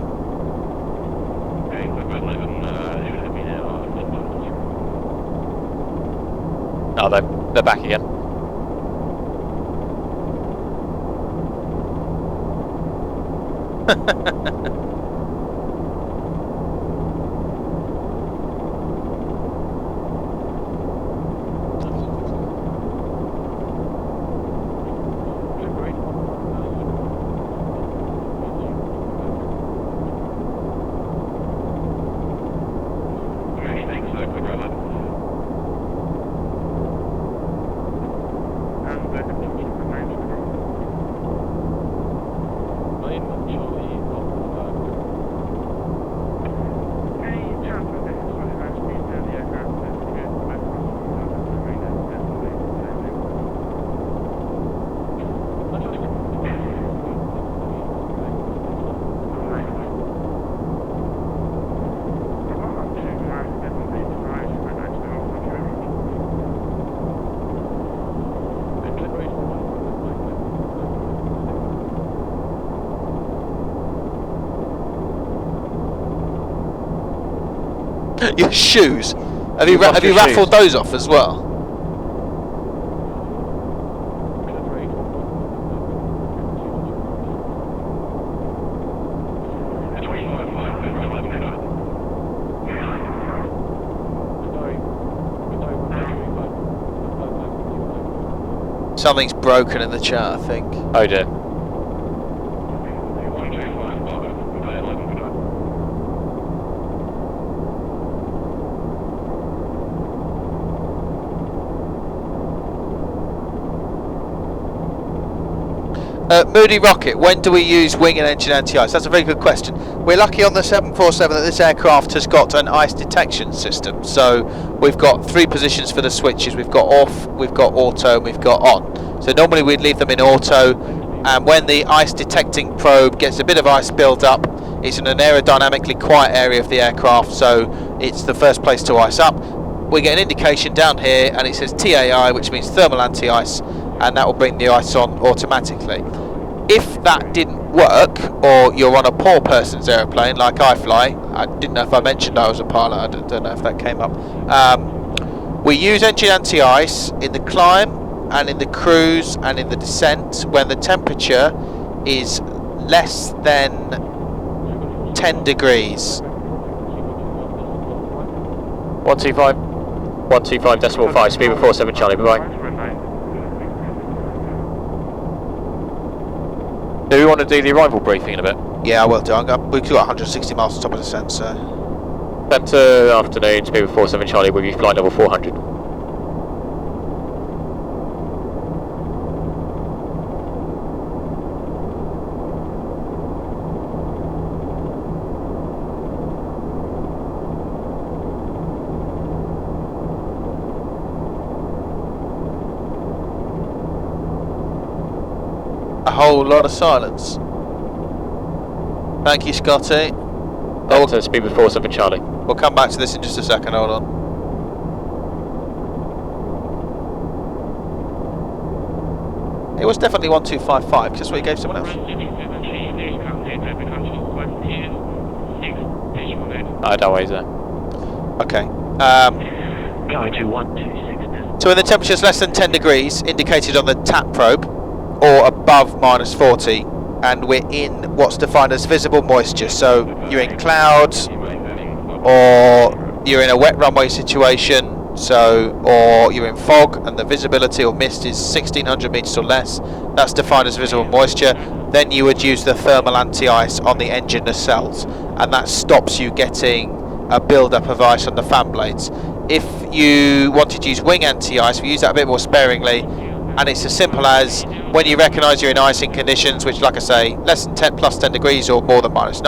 Oh, they're back again. Your shoes. Have you raffled those off as well? Something's broken in the chat, I think. Oh dear. Moody Rocket, when do we use wing and engine anti-ice? That's a very good question. We're lucky on the 747 that this aircraft has got an ice detection system. So we've got 3 positions for the switches. We've got off, we've got auto, and we've got on. So normally we'd leave them in auto, and when the ice detecting probe gets a bit of ice build up, it's in an aerodynamically quiet area of the aircraft, so it's the first place to ice up. We get an indication down here, and it says TAI, which means thermal anti-ice. and that will bring the ice on automatically. If that didn't work, or you're on a poor person's aeroplane like I fly, I didn't know if I mentioned I was a pilot, I don't know if that came up. We use engine anti-ice in the climb and in the cruise and in the descent when the temperature is less than 10 degrees. 125.5, speed of 47 Charlie, bye bye. Do we want to do the arrival briefing in a bit? Yeah, I will do. We've got 160 miles on top of the descent, so... Centre afternoon, speed of 47 Charlie, with you flight level 400. A whole lot of silence. Thank you, Scotty. Centre, speed of 47 Charlie. We'll come back to this in just a second, hold on. It was definitely 1255, just what you gave someone else. I don't worry, sir. Okay. So when the temperature is less than 10 degrees, indicated on the TAP probe, or above minus 40, and we're in what's defined as visible moisture. So you're in clouds, or you're in a wet runway situation, or you're in fog and the visibility or mist is 1600 meters or less. That's defined as visible moisture. Then you would use the thermal anti-ice on the engine nacelles, and that stops you getting a build-up of ice on the fan blades. If you wanted to use wing anti-ice, we use that a bit more sparingly, and it's as simple as when you recognise you're in icing conditions, which, like I say, less than 10 plus 10 degrees or more than minus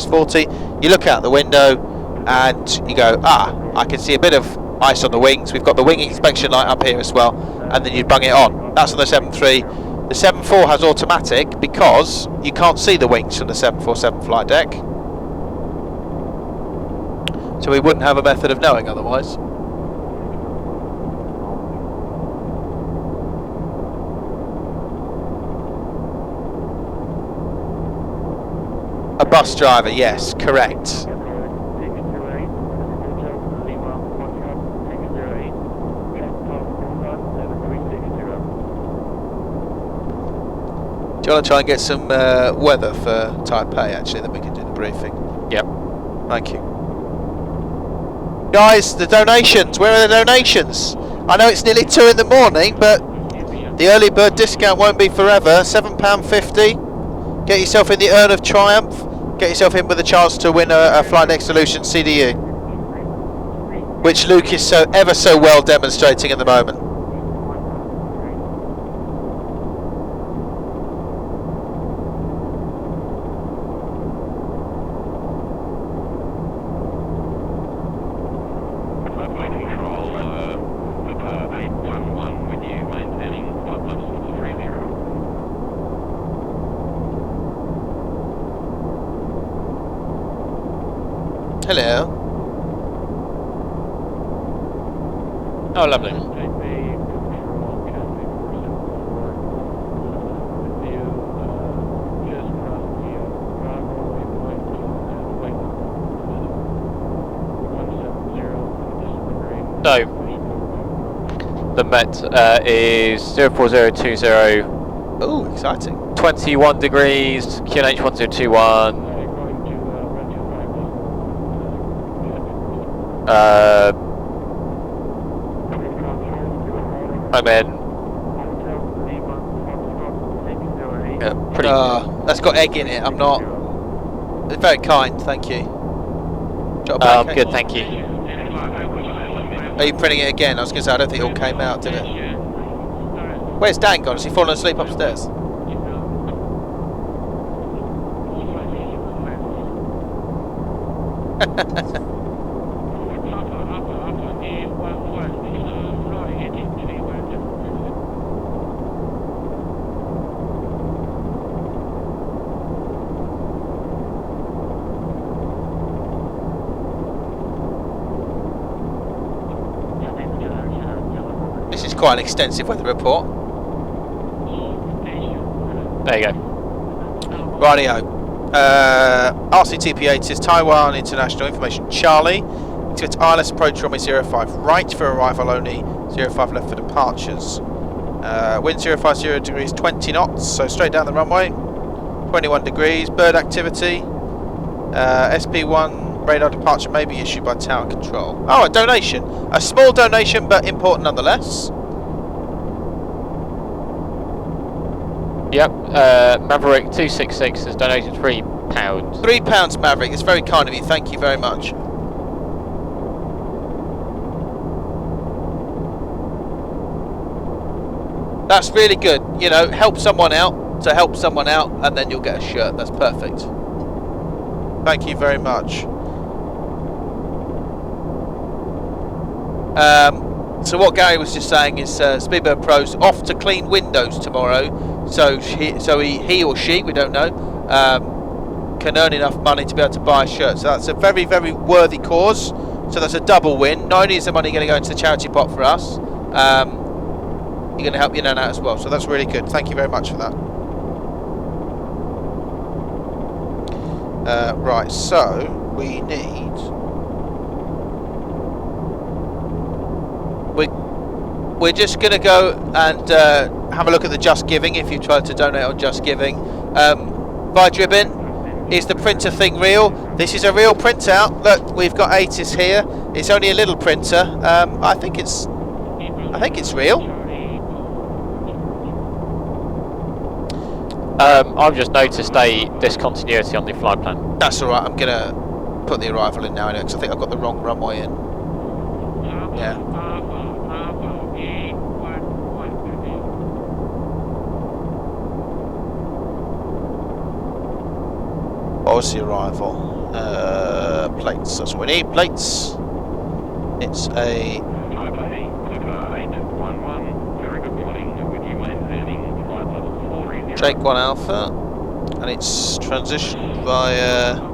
40, you look out the window and you go, I can see a bit of ice on the wings. We've got the wing inspection light up here as well, and then you bung it on. That's on the 7.3. The 7.4 has automatic because you can't see the wings from the 747 flight deck, so we wouldn't have a method of knowing otherwise. A bus driver, yes, correct. Do you want to try and get some weather for Taipei, actually, then we can do the briefing? Yep. Thank you. Guys, the donations, where are the donations? I know it's nearly 2 in the morning, but the early bird discount won't be forever. £7.50. Get yourself in the Urn of Triumph. Get yourself in with a chance to win a Flight Next Solution CDU, which Luke is ever so well demonstrating at the moment. Hello. Oh, lovely. So, the Met is 04020. Oh, exciting. 21 degrees, QNH 1021. I'm in. Yeah, pretty. That's got egg in it. I'm not. It's very kind, thank you. Good, thank you. Are you printing it again? I was going to say, I don't think it all came out, did it? Where's Dan gone? Has he fallen asleep upstairs? This is quite an extensive weather report. There you go. Rightio. RCTP8 is Taiwan International Information Charlie. Expect ILS approach runway 05 right for arrival only, 05 left for departures. Wind 050 degrees 20 knots, so straight down the runway. 21 degrees, bird activity. SP1 radar departure may be issued by tower control. Oh, a donation. A small donation, but important nonetheless. Yep, Maverick 266 has donated £3. £3, Maverick. It's very kind of you. Thank you very much. That's really good. You know, help someone out to help someone out, and then you'll get a shirt. That's perfect. Thank you very much. So what Gary was just saying is Speedbird Pro's off to clean windows tomorrow. So he or she, we don't know, can earn enough money to be able to buy a shirt. So that's a very, very worthy cause. So that's a double win. Not only is the money going to go into the charity pot for us, you're going to help your nan out as well. So that's really good. Thank you very much for that. Right, so we need... We're just going to go and have a look at the Just Giving, if you tried to donate on Just Giving. By Dribbin, is the printer thing real? This is a real printout. Look, we've got ATIS here. It's only a little printer. I think it's real. I've just noticed a discontinuity on the flight plan. That's alright, I'm going to put the arrival in now anyway, because I think I've got the wrong runway in. Yeah. What was the arrival? Plates, that's what we need, plates. It's a... Taipei, Osaka 811, very good morning. Would you mind landing flight level 430? Jake 1 Alpha, and it's transitioned via...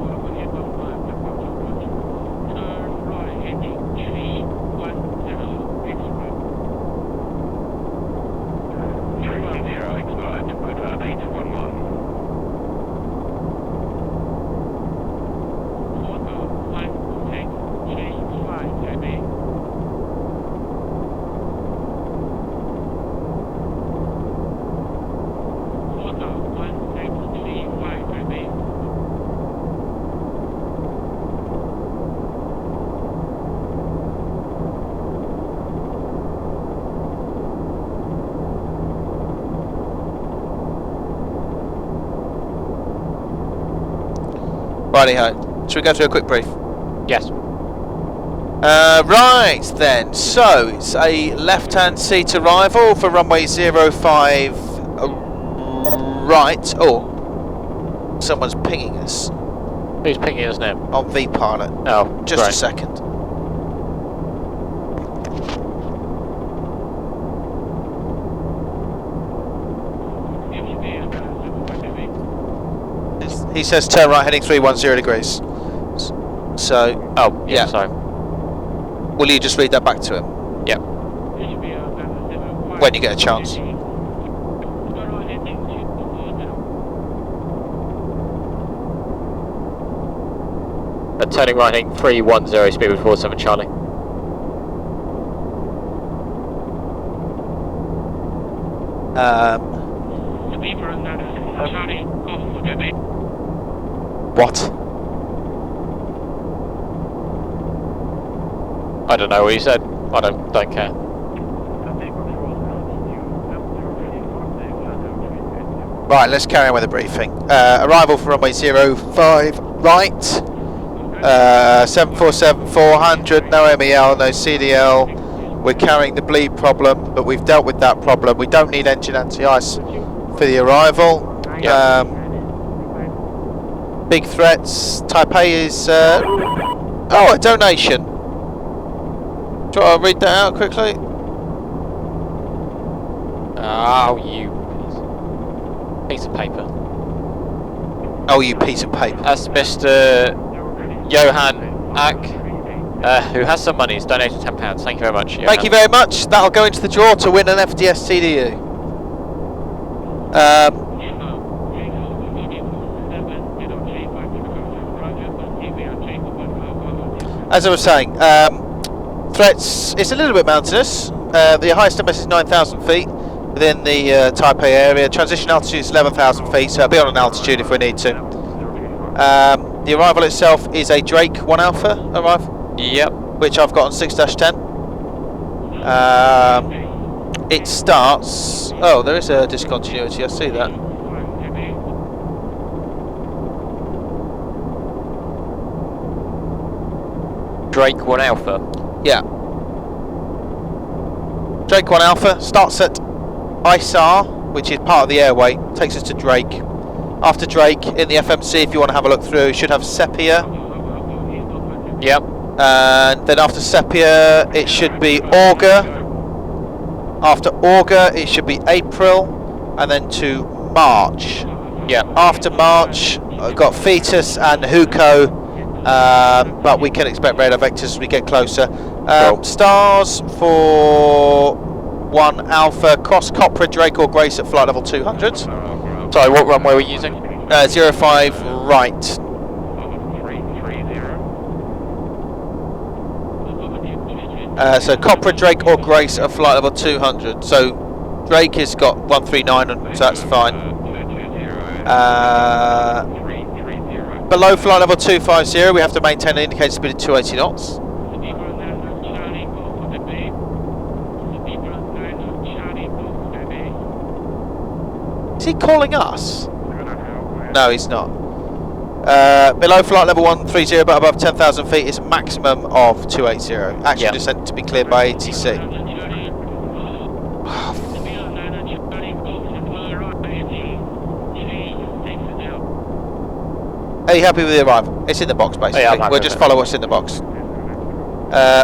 Righty-ho. Should we go through a quick brief? Yes. Right then, so it's a left-hand seat arrival for runway 05 right. Oh, someone's pinging us Who's pinging us now? on V-Pilot. Oh, Just great. a second. He says turn right heading 310 degrees. So, Oh, yeah, Yeah. sorry. will you just read that back to him Yep. when you get a chance? Turning right heading 310, speed with 47 Charlie. What? I don't know what you said. I don't care. Right, let's carry on with the briefing. Arrival for runway 05 right. 747-400, no MEL, no CDL. We're carrying the bleed problem, but we've dealt with that problem. We don't need engine anti-ice for the arrival. Yeah. Big threats. Taipei is... oh, a donation. Do you want to read that out quickly? Oh, you piece of paper. Oh, you piece of paper. That's Mr. Johan Ack, who has some money. He's donated £10. Thank you very much. Thank you very much. That'll go into the draw to win an FDS TDU. As I was saying, threats, it's a little bit mountainous. The highest number is 9,000 feet within the Taipei area. Transition altitude is 11,000 feet, so I'll be on an altitude if we need to. The arrival itself is a Drake 1 Alpha arrival. Yep. Which I've got on 6-10. It starts... Oh, there is a discontinuity, I see that. Drake 1 Alpha. Yeah. Drake 1 Alpha starts at ISAR, which is part of the airway, takes us to Drake. After Drake, in the FMC, if you want to have a look through, you should have Sepia. Yep. And then after Sepia, it should be Augur. After Augur, it should be April, and then to March. Yeah. After March, I've got Fetus and Huko, but we can expect radar vectors as we get closer. Cool. Stars for 1 Alpha, cross Copra, Drake or Grace at flight level 200. Sorry, what runway are we using? 05 right. So Copra, Drake or Grace at flight level 200. So Drake has got 139, so that's fine. Below flight level 250, we have to maintain an indicated speed of 280 knots. Is he calling us? No, he's not. Below flight level 130 but above 10,000 feet is a maximum of 280. Actual descent to be cleared by ATC. Are you happy with the arrival? It's in the box basically. Yeah, we'll just follow what's in the box.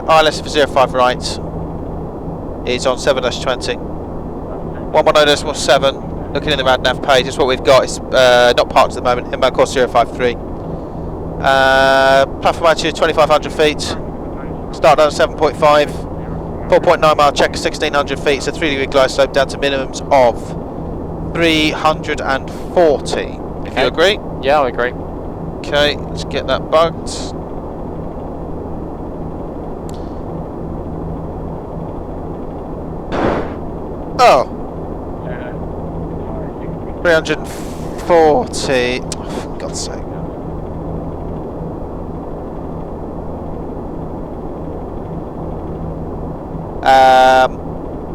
ILS for 05 right is on 7-20. 110.7. Looking in the RadNav page, that's what we've got. It's not parked at the moment. Inbound course 053. Platform altitude 2,500 feet. Start down at 7.5. 4.9 mile check 1,600 feet. It's a 3-degree glide slope down to minimums of 340. If you agree. Yeah, I agree. Okay, let's get that bugged. Oh. 340. Oh, for God's sake.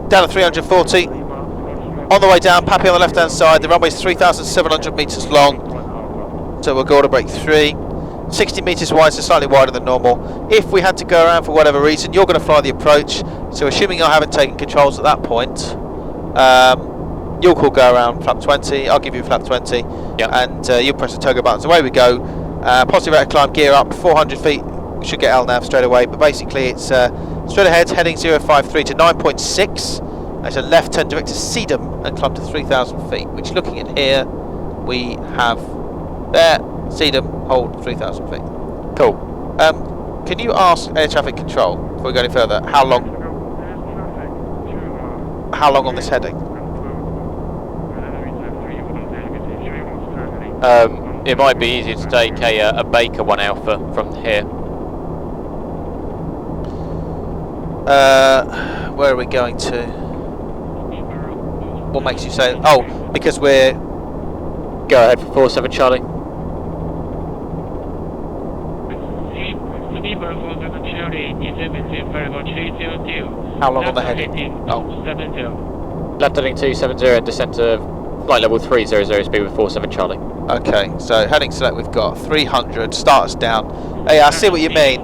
Down to 340. On the way down, Pappy on the left hand side. The runway is 3,700 metres long. So we'll go to break 3. 60 metres wide, so slightly wider than normal. If we had to go around for whatever reason, you're going to fly the approach. So assuming I haven't taken controls at that point, you'll call go around flap 20, I'll give you flap 20, yep. And you'll press the togo buttons. Away we go. Positive rate of climb, gear up, 400 feet, we should get LNAV straight away, but basically it's straight ahead, heading 053 to 9.6. It's a left turn direct to Sedum and climb to 3,000 feet, which looking in here, we have there, Sedum, hold 3,000 feet. Cool. Can you ask air traffic control, before we go any further, how long on this heading? It might be easier to take a Baker 1 Alpha from here. Where are we going to? What makes you say? Oh, because we're... Go ahead for 47 Charlie. How long on the heading? Oh. Left heading 270 and descent to flight level 300 speed with 47 Charlie. Okay, so heading select we've got 300, start us down. Hey, I see what you mean.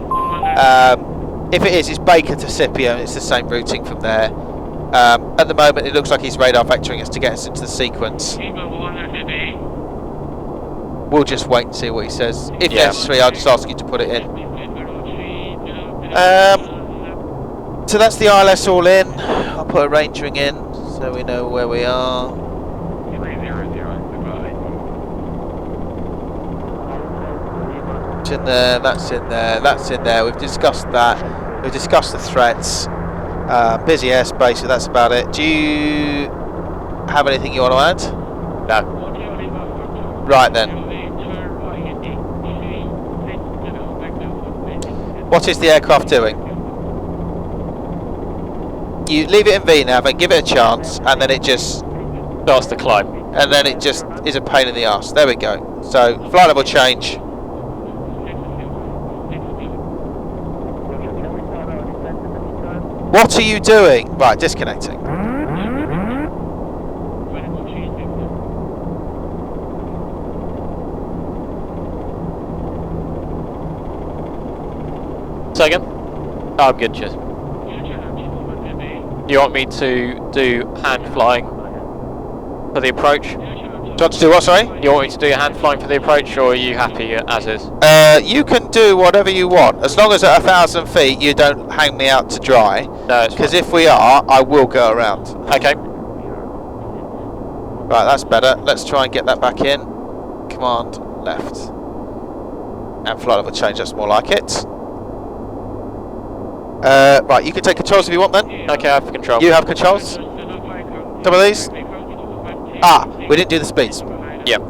If it is, it's Baker to Scipio, it's the same routing from there. At the moment it looks like he's radar vectoring us to get us into the sequence. We'll just wait and see what he says. If necessary, I'll just ask you to put it in. So that's the ILS all in. I'll put a rangering in so we know where we are. It's in there, that's in there, that's in there. We've discussed that. We've discussed the threats. Busy airspace, so that's about it. Do you have anything you want to add? No. Right then. What is the aircraft doing? You leave it in VNAV and give it a chance, and then it just Starts to climb. and then it just is a pain in the arse. There we go. So flight level change. What are you doing? Right, disconnecting. Second? Oh, I'm good, cheers. You want me to do hand flying for the approach? Do you want to do what, sorry? You want me to do hand flying for the approach, or are you happy as is? You can do whatever you want, as long as at 1,000 feet you don't hang me out to dry. No, it's Because if we are, I will go around. okay. Right, that's better. Let's try and get that back in. Command left. And flight level change, that's more like it. Right, you can take controls if you want then. Okay, I have control. You have controls? Some of these? Ah, we didn't do the speeds. Yep.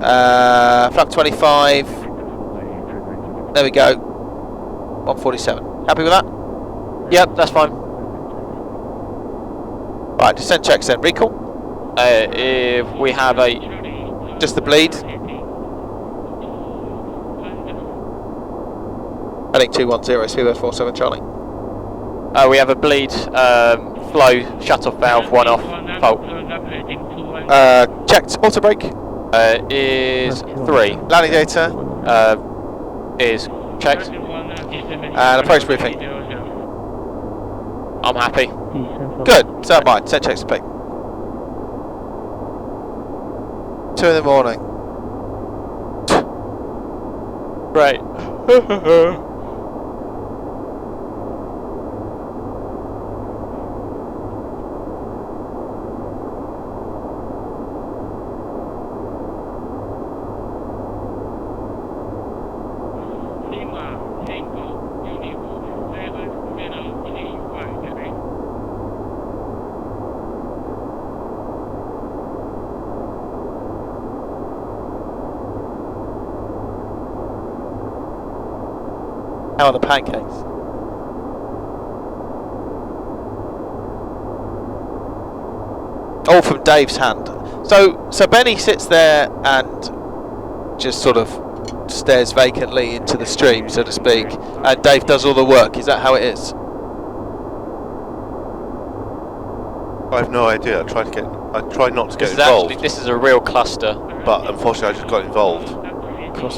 Flap 25. There we go. 147. Happy with that? Yep, that's fine. Right, descent checks then. Recall? If we have a... Just the bleed. Heading 210, Speedbird 47 Charlie. we have a bleed flow shut-off valve, one off, fault. Checked. Auto brake. Is 3. Landing data. Is checked. And approach briefing. I'm happy. Good. So am I. Descent checks complete. 2 in the morning. Great. How are the pancakes? All from Dave's hand. So Benny sits there and just sort of stares vacantly into the stream, so to speak, and Dave does all the work. Is that how it is? I have no idea. I try not to get This is involved, actually, this is a real cluster. but unfortunately I just got involved.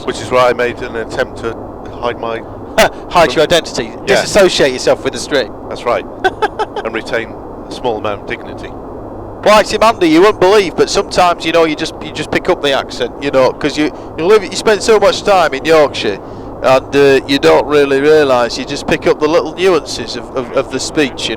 Which is why I made an attempt to hide my... Hide your identity. Disassociate yourself with the stream. That's right. And retain a small amount of dignity. Well, actually, Mandy, you wouldn't believe, but sometimes you just pick up the accent, because you spend so much time in Yorkshire, and you don't really realise. You just pick up the little nuances of the speech,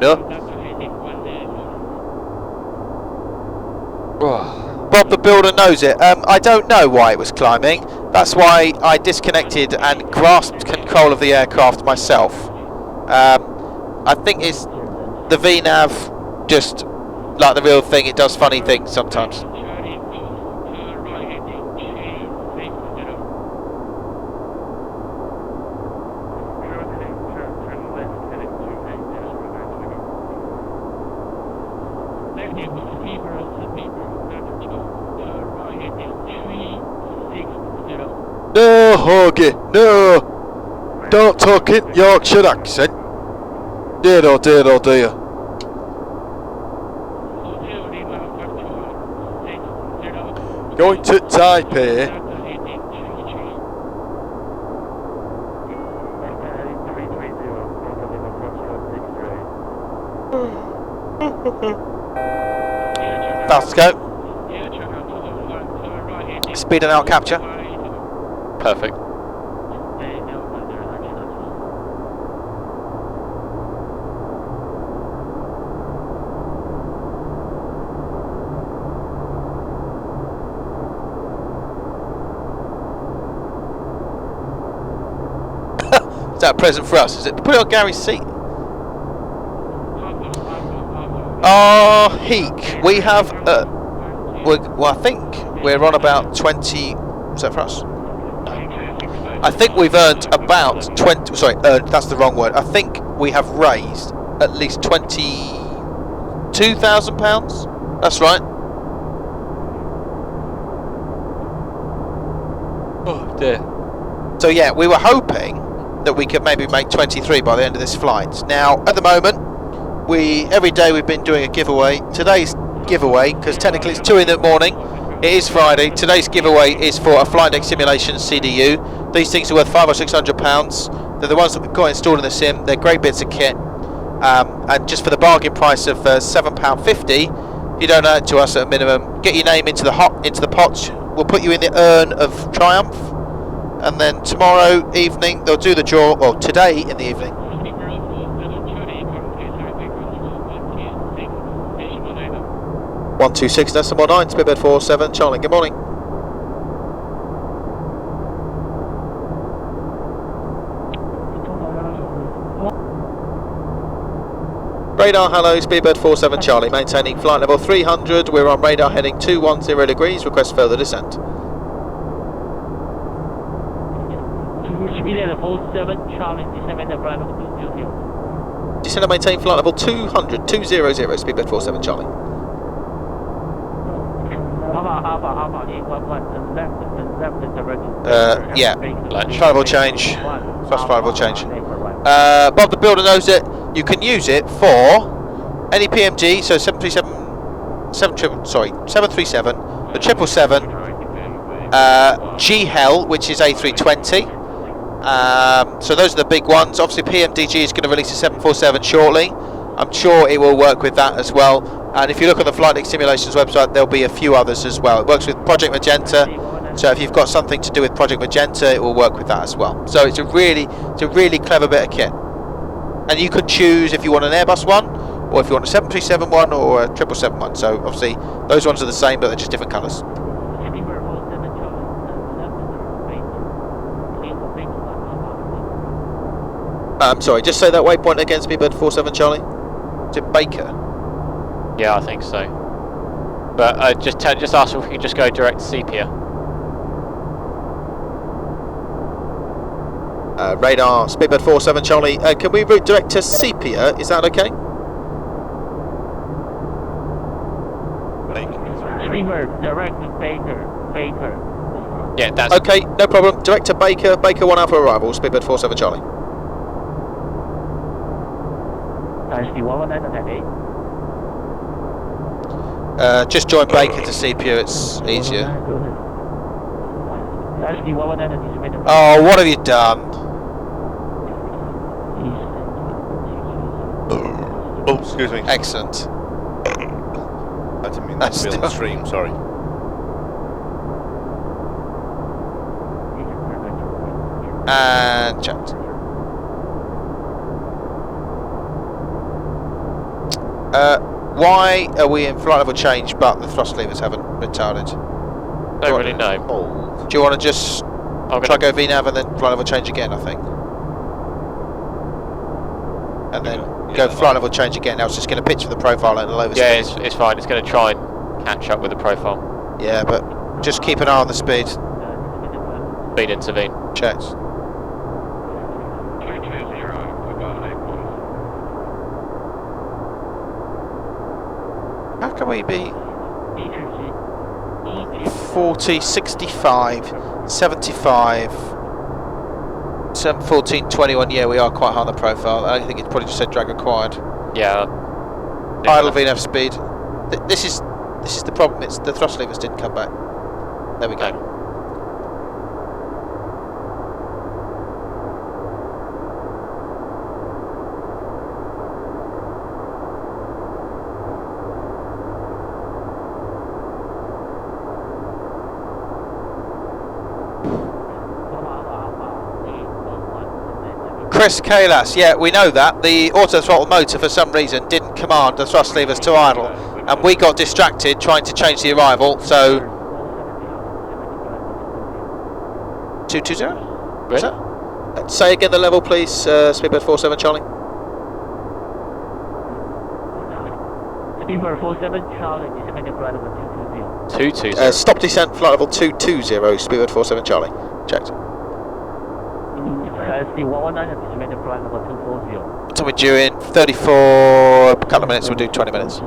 Bob the Builder knows it. I don't know why it was climbing. That's why I disconnected and grasped control of the aircraft myself. I think it's the VNAV, just like the real thing, it does funny things sometimes. No, Hoagie, no! Don't talk in Yorkshire accent. Dear oh dear oh dear. Going to Taipei. Fast go. Speed and out capture. Perfect. Is that a present for us? Is it? Put it on Gary's seat. Heek. We have. Well, I think we're on about 20. Is that for us? I think we've earned about 20. Sorry, earned. That's the wrong word. I think we have raised at least £22,000. That's right. Oh dear. So yeah, we were hoping that we could maybe make 23 by the end of this flight. Now, at the moment, every day we've been doing a giveaway. Today's giveaway, because technically it's 2 in the morning, it is Friday. Today's giveaway is for a flight deck simulation CDU. These things are worth £500 or £600. They're the ones that we've got installed in the sim. They're great bits of kit, and just for the bargain price of £7.50, if you donate to us at a minimum, get your name into the pot. We'll put you in the urn of triumph, and then tomorrow evening they'll do the draw, or today in the evening. 126.9, Speedbird 47, Charlie, good morning. Radar, hello, Speedbird 47, Charlie, maintaining flight level 300, we're on radar heading 210 degrees, request further descent. Speedbird 47, Charlie, descend the flight level 200. Descend and maintain flight level 200, 200, Speedbird 47, Charlie. Alpha, left direction. Yeah, flight level change, fast flight level change. Bob the Builder knows that you can use it for any PMG, so 737, the 777, G-Hell, which is A320. So those are the big ones. Obviously PMDG is going to release a 747 shortly. I'm sure it will work with that as well. And if you look on the Flight Deck Simulations website, there'll be a few others as well. It works with Project Magenta, so if you've got something to do with Project Magenta, it will work with that as well. So it's a really clever bit of kit. And you can choose if you want an Airbus one, or if you want a 737 one, or a 777 one. So obviously those ones are the same, but they're just different colours. Sorry, just say that waypoint again, Speedbird 47 Charlie. Is it Baker? Yeah, I think so. But just ask if we can just go direct to Sepia. Radar, Speedbird 47 Charlie. Can we route direct to Sepia? Is that okay? Speedbird, direct to Baker. Yeah, that's okay. No problem. Direct to Baker. Baker 1 Alpha arrival. Speedbird 47 Charlie. Just join Baker to Sepia, it's easier. Oh, what have you done? Oh, excuse me. Excellent. I didn't mean that to be on the stream, sorry. And chat. Why are we in flight level change but the thrust levers haven't retarded? don't really know. Do you want to just try go VNAV and then flight level change again, I think? And then go flight level change again. Now it's just going to pitch for the profile and it'll overspeed. Yeah, it's fine. It's going to try and catch up with the profile. Yeah, but just keep an eye on the speed. Speed intervene. Checks. How can we be 40, 65, 75, 7, 14, 21? Yeah, we are quite high on the profile. I think it probably just said drag required. Yeah. Idle VNAV speed. This is the problem. It's the thrust levers didn't come back. There we go. No. Chris Kalas, yeah, we know that. The auto throttle motor for some reason didn't command the thrust levers to idle, and we got distracted trying to change the arrival, so 220? Really? Say again the level please, Speedbird 47 Charlie. Speedbird 47 Charlie, descend the flight level 220. 220. Stop descent, flight level 220, Speedbird 47 Charlie. Checked. C119 estimated flight level 240. So we're due in 34, a couple of minutes, we'll do 20 minutes.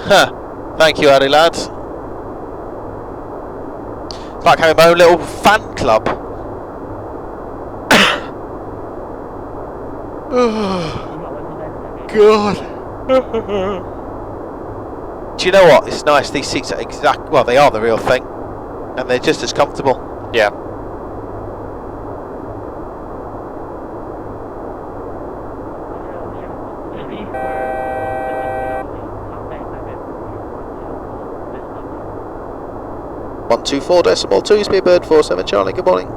Huh. Thank you, Addy lads. Like having my own little fan club. God. Do you know what? It's nice. These seats are well, they are the real thing, and they're just as comfortable. Yeah. One 124.2, Speedbird 47 Charlie, good morning.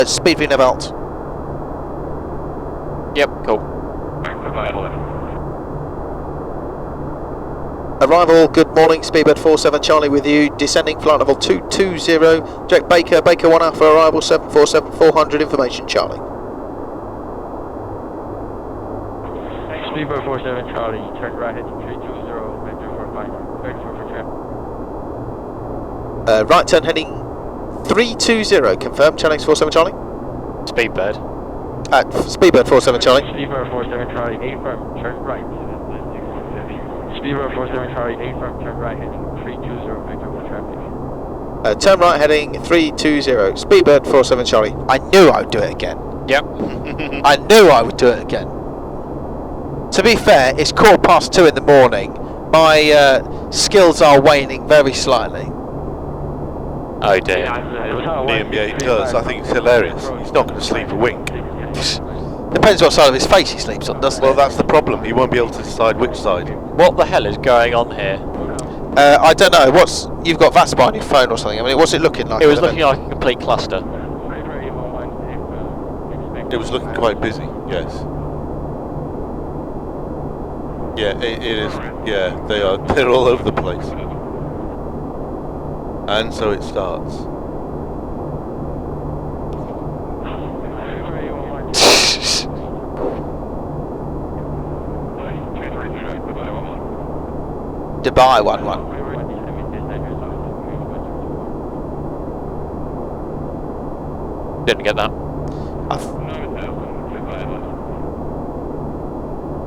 Speed V Nevelt. Yep, cool. Arrival, good morning, Speedbird 47 Charlie with you, descending flight level 220, Jack Baker, Baker 1 Alpha, arrival 747 400, information Charlie. Speedbird 47 Charlie, turn right heading 320, vector 45, 34 for trip. Right turn heading 320, confirm, Channel 47 Charlie. Speedbird. Speedbird 47 Charlie. Speedbird 47 Charlie, 8 firm, turn right. Speedbird 47 Charlie, 8 firm, turn right heading 320, vector for traffic. Turn right heading 320, Speedbird 47 Charlie. I knew I would do it again. Yep. I knew I would do it again. To be fair, it's 2:15 in the morning. My skills are waning very slightly. Oh dear. Liam, yeah, he does. I think it's hilarious. He's not going to sleep a wink. Depends what side of his face he sleeps on, doesn't Well, it? that's the problem. He won't be able to decide which side. What the hell is going on here? I don't know. You've got VASPA on your phone or something? I mean, what's it looking like? It was looking like a complete cluster. It was looking quite busy, yes. Yeah, it is. Yeah, they are. They're all over the place. And so it starts. Dubai 1-1. Didn't get that.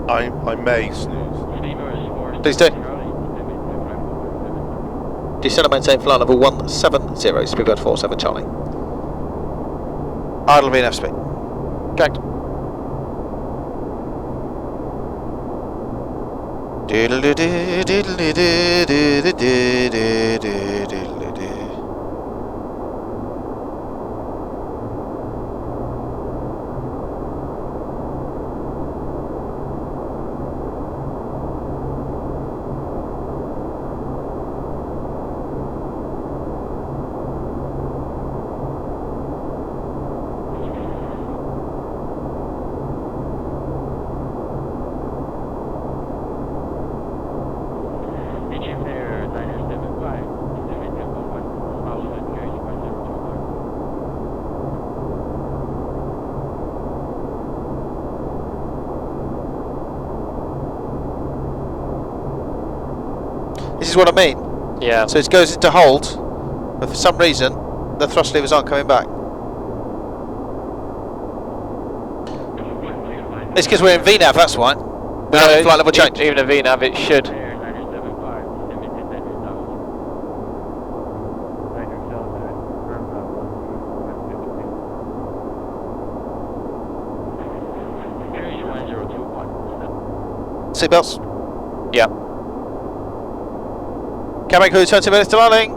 I may snooze. Please do. Descend and maintain flight level 170, Speedbird 47 Charlie. Idle VNF speed. Checked. This is what I mean. Yeah. So it goes into hold, but for some reason the thrust levers aren't coming back. It's because we're in VNAV, that's why. We don't have flight level change. Even a VNAV, it should. Seatbelts. Yeah. Camera crew 20 minutes to landing.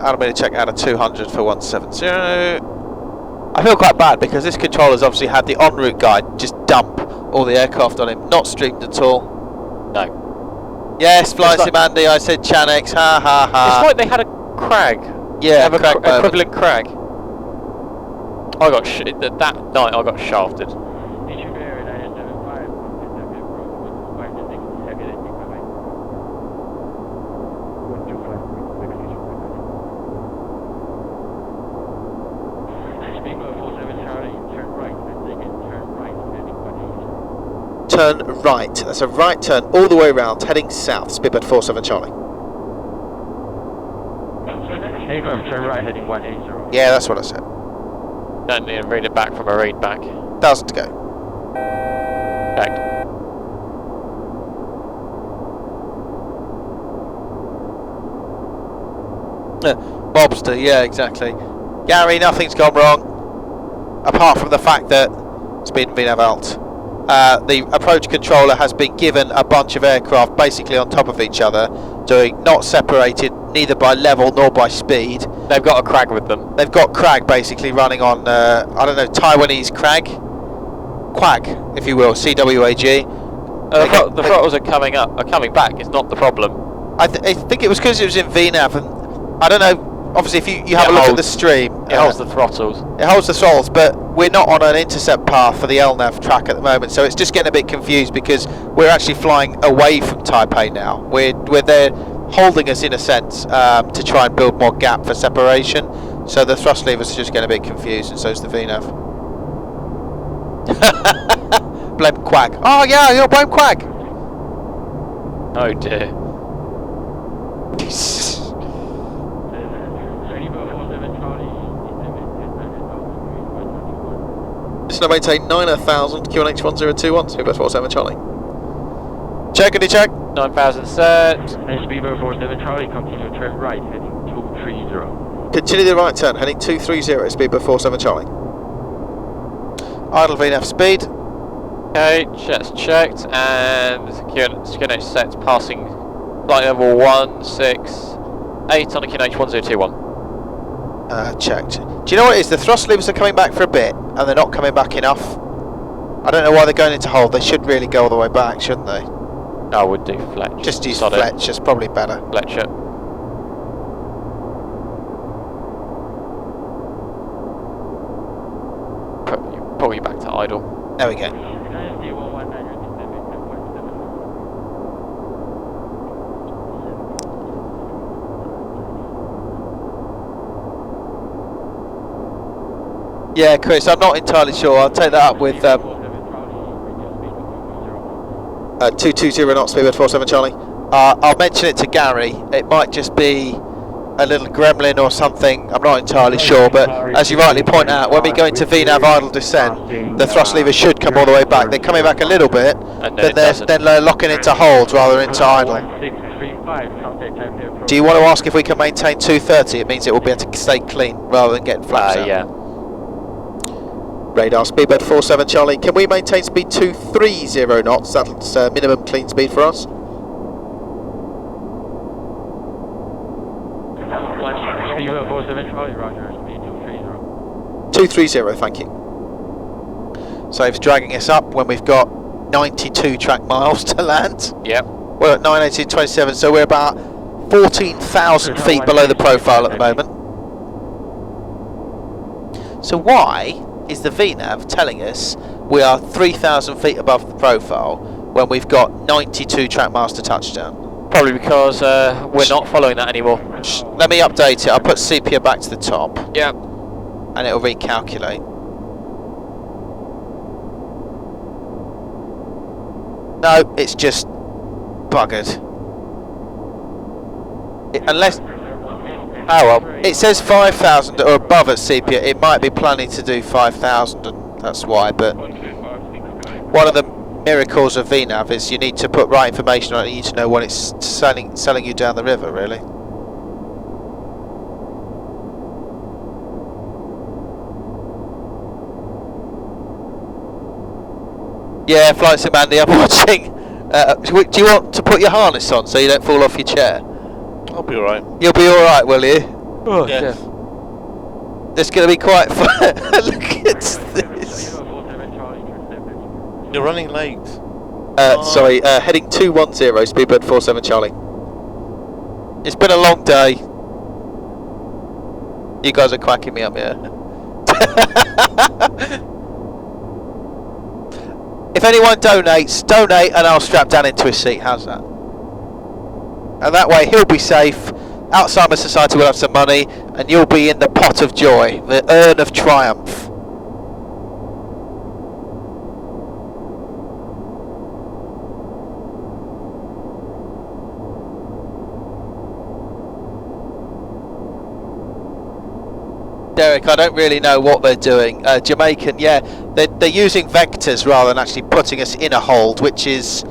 Animated check out of 200 for 170. I feel quite bad because this controller's obviously had the en route guide just dump all the aircraft on him, not streamed at all. No. Yes, Flight It's Sim Andy, I said Chanex, ha ha ha. It's like they had a crag. Yeah, Have a crag moment. equivalent crag. I got that night. I got shafted. Speedbird 47 Charlie, turn right, and take it, turn right, heading 180. Turn right. That's a right turn all the way around, heading south. Speedbird 47 Charlie. Aircraft, turn right, heading 180. Yeah, that's what I said. Don't need to read it back from a read back. 1,000 to go. Checked. Mobster, yeah, exactly. Gary, nothing's gone wrong. Apart from the fact that it's been VNAV alt. The approach controller has been given a bunch of aircraft basically on top of each other, not separated neither by level nor by speed. They've got a crag with them. They've got crag basically running on, I don't know, Taiwanese crag? Quag, if you will, CWAG. The throttles are coming back, it's not the problem. I think it was because it was in VNAV, and I don't know, obviously if you have a look at the stream. It holds the throttles. It holds the throttles, but we're not on an intercept path for the LNAV track at the moment, so it's just getting a bit confused because we're actually flying away from Taipei now. We're there holding us in a sense to try and build more gap for separation, so the thrust levers are just getting a bit confused, and so is the VNAV. Blame Quag. Oh yeah, you're blame Quag. Oh dear. Listen, I maintain 9,000, QNH 1021, Speedbird 47 Charlie. Checkity check. 9,000 set. And Speedbird 47 Charlie, continue turn right, heading 230. Continue the right turn, heading 230, Speedbird 47 Charlie. Idle VNAV speed. Okay, that's checked, and QNH set passing flight level 168 on the QNH 1021. Checked. Do you know what it is? The thrust levers are coming back for a bit, and they're not coming back enough. I don't know why they're going into hold. They should really go all the way back, shouldn't they? I would do Fletch. Just use Fletch, it's probably better. Fletcher. Pull you back to idle. There we go. Yeah, Chris, I'm not entirely sure. I'll take that up with 220 knots, Speedbird 47 Charlie. I'll mention it to Gary. It might just be a little gremlin or something. I'm not entirely sure, but as you rightly point out, when we go into VNAV idle descent, the thrust levers should come all the way back. They're coming back a little bit, but then they're locking into hold rather than into idle. Do you want to ask if we can maintain 230? It means it will be able to stay clean rather than getting flaps out. Yeah. Radar Speedbird 47 Charlie, can we maintain speed 230 knots? That's minimum clean speed for us. Speedbird 47 Charlie, roger, speed 230. 230, thank you. So it's dragging us up when we've got 92 track miles to land. Yep. We're at 918.27, so we're about 14,000 feet below the profile at the moment. So why is the VNAV telling us we are 3,000 feet above the profile when we've got 92 track miles to touchdown? Probably because we're not following that anymore. Let me update it. I'll put sepia back to the top. Yeah. And it'll recalculate. No, it's just buggered. Unless... Oh well, it says 5,000 or above at sepia. It might be planning to do 5,000, and that's why. But one of the miracles of VNAV is you need to put right information on it. You need to know when it's selling you down the river, really. Yeah, Flight Sim Andy, I'm watching. Do you want to put your harness on so you don't fall off your chair? I'll be alright. You'll be alright, will you? Oh, Yes. It's going to be quite fun. Look at this. You're running late. Sorry, heading 210, Speedbird 47 Charlie. It's been a long day. You guys are quacking me up here. If anyone donates, donate and I'll strap Dan into his seat. How's that? And that way he'll be safe Alzheimer's Society will have some money, and you'll be in the pot of joy, the urn of triumph. Derek, I don't really know what they're doing. Jamaican, yeah, they're using vectors rather than actually putting us in a hold, which is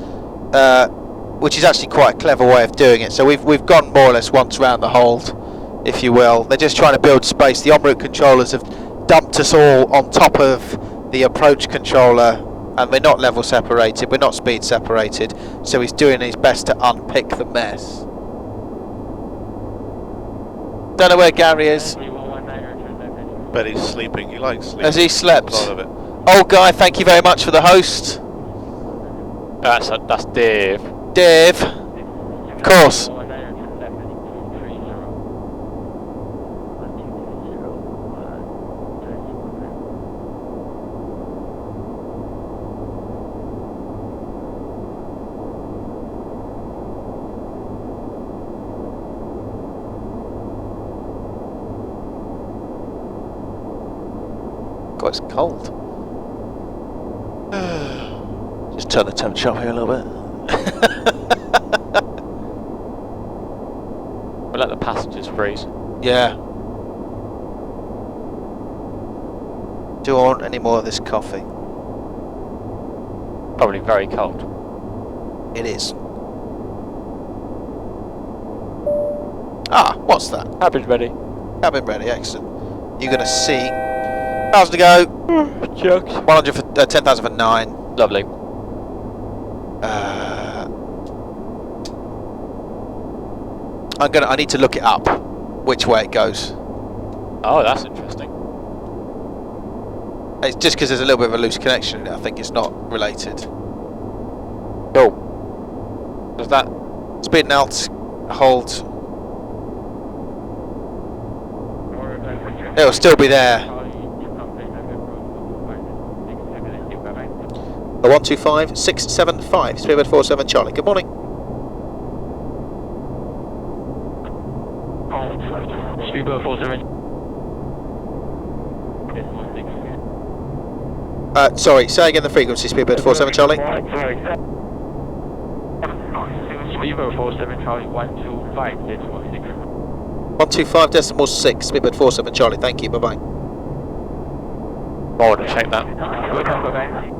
actually quite a clever way of doing it. So we've gone more or less once round the hold, if you will. They're just trying to build space. The en route controllers have dumped us all on top of the approach controller, and we're not level separated, we're not speed separated. So he's doing his best to unpick the mess. Don't know where Gary is. Bet he's sleeping. He likes sleeping. Has he slept? A lot of it. Old guy, thank you very much for the host. That's Dave. Dave. Of course. God, it's cold. Just turn the temperature up here a little bit. We'll let the passengers freeze. Yeah. Do I want any more of this coffee? Probably very cold. It is. Ah, what's that? Cabin ready. Cabin ready, excellent. You're going to see. 1,000 to go. Jokes. 100 for 10,000 for 9. Lovely. I need to look it up, which way it goes. Oh, that's interesting. It's just because there's a little bit of a loose connection in it. I think it's not related. Cool. Does that? Speed and alt, hold. It'll still be there. The 125 675 Speedbird 47 Charlie. Good morning. Speedbird 47. Sorry, say again the frequency. Speedbird 47 Charlie. Speedbird 47 Charlie 125.6. 125.6 Speedbird 47 Charlie. Thank you. Bye bye. I want to check that. Welcome, bye bye.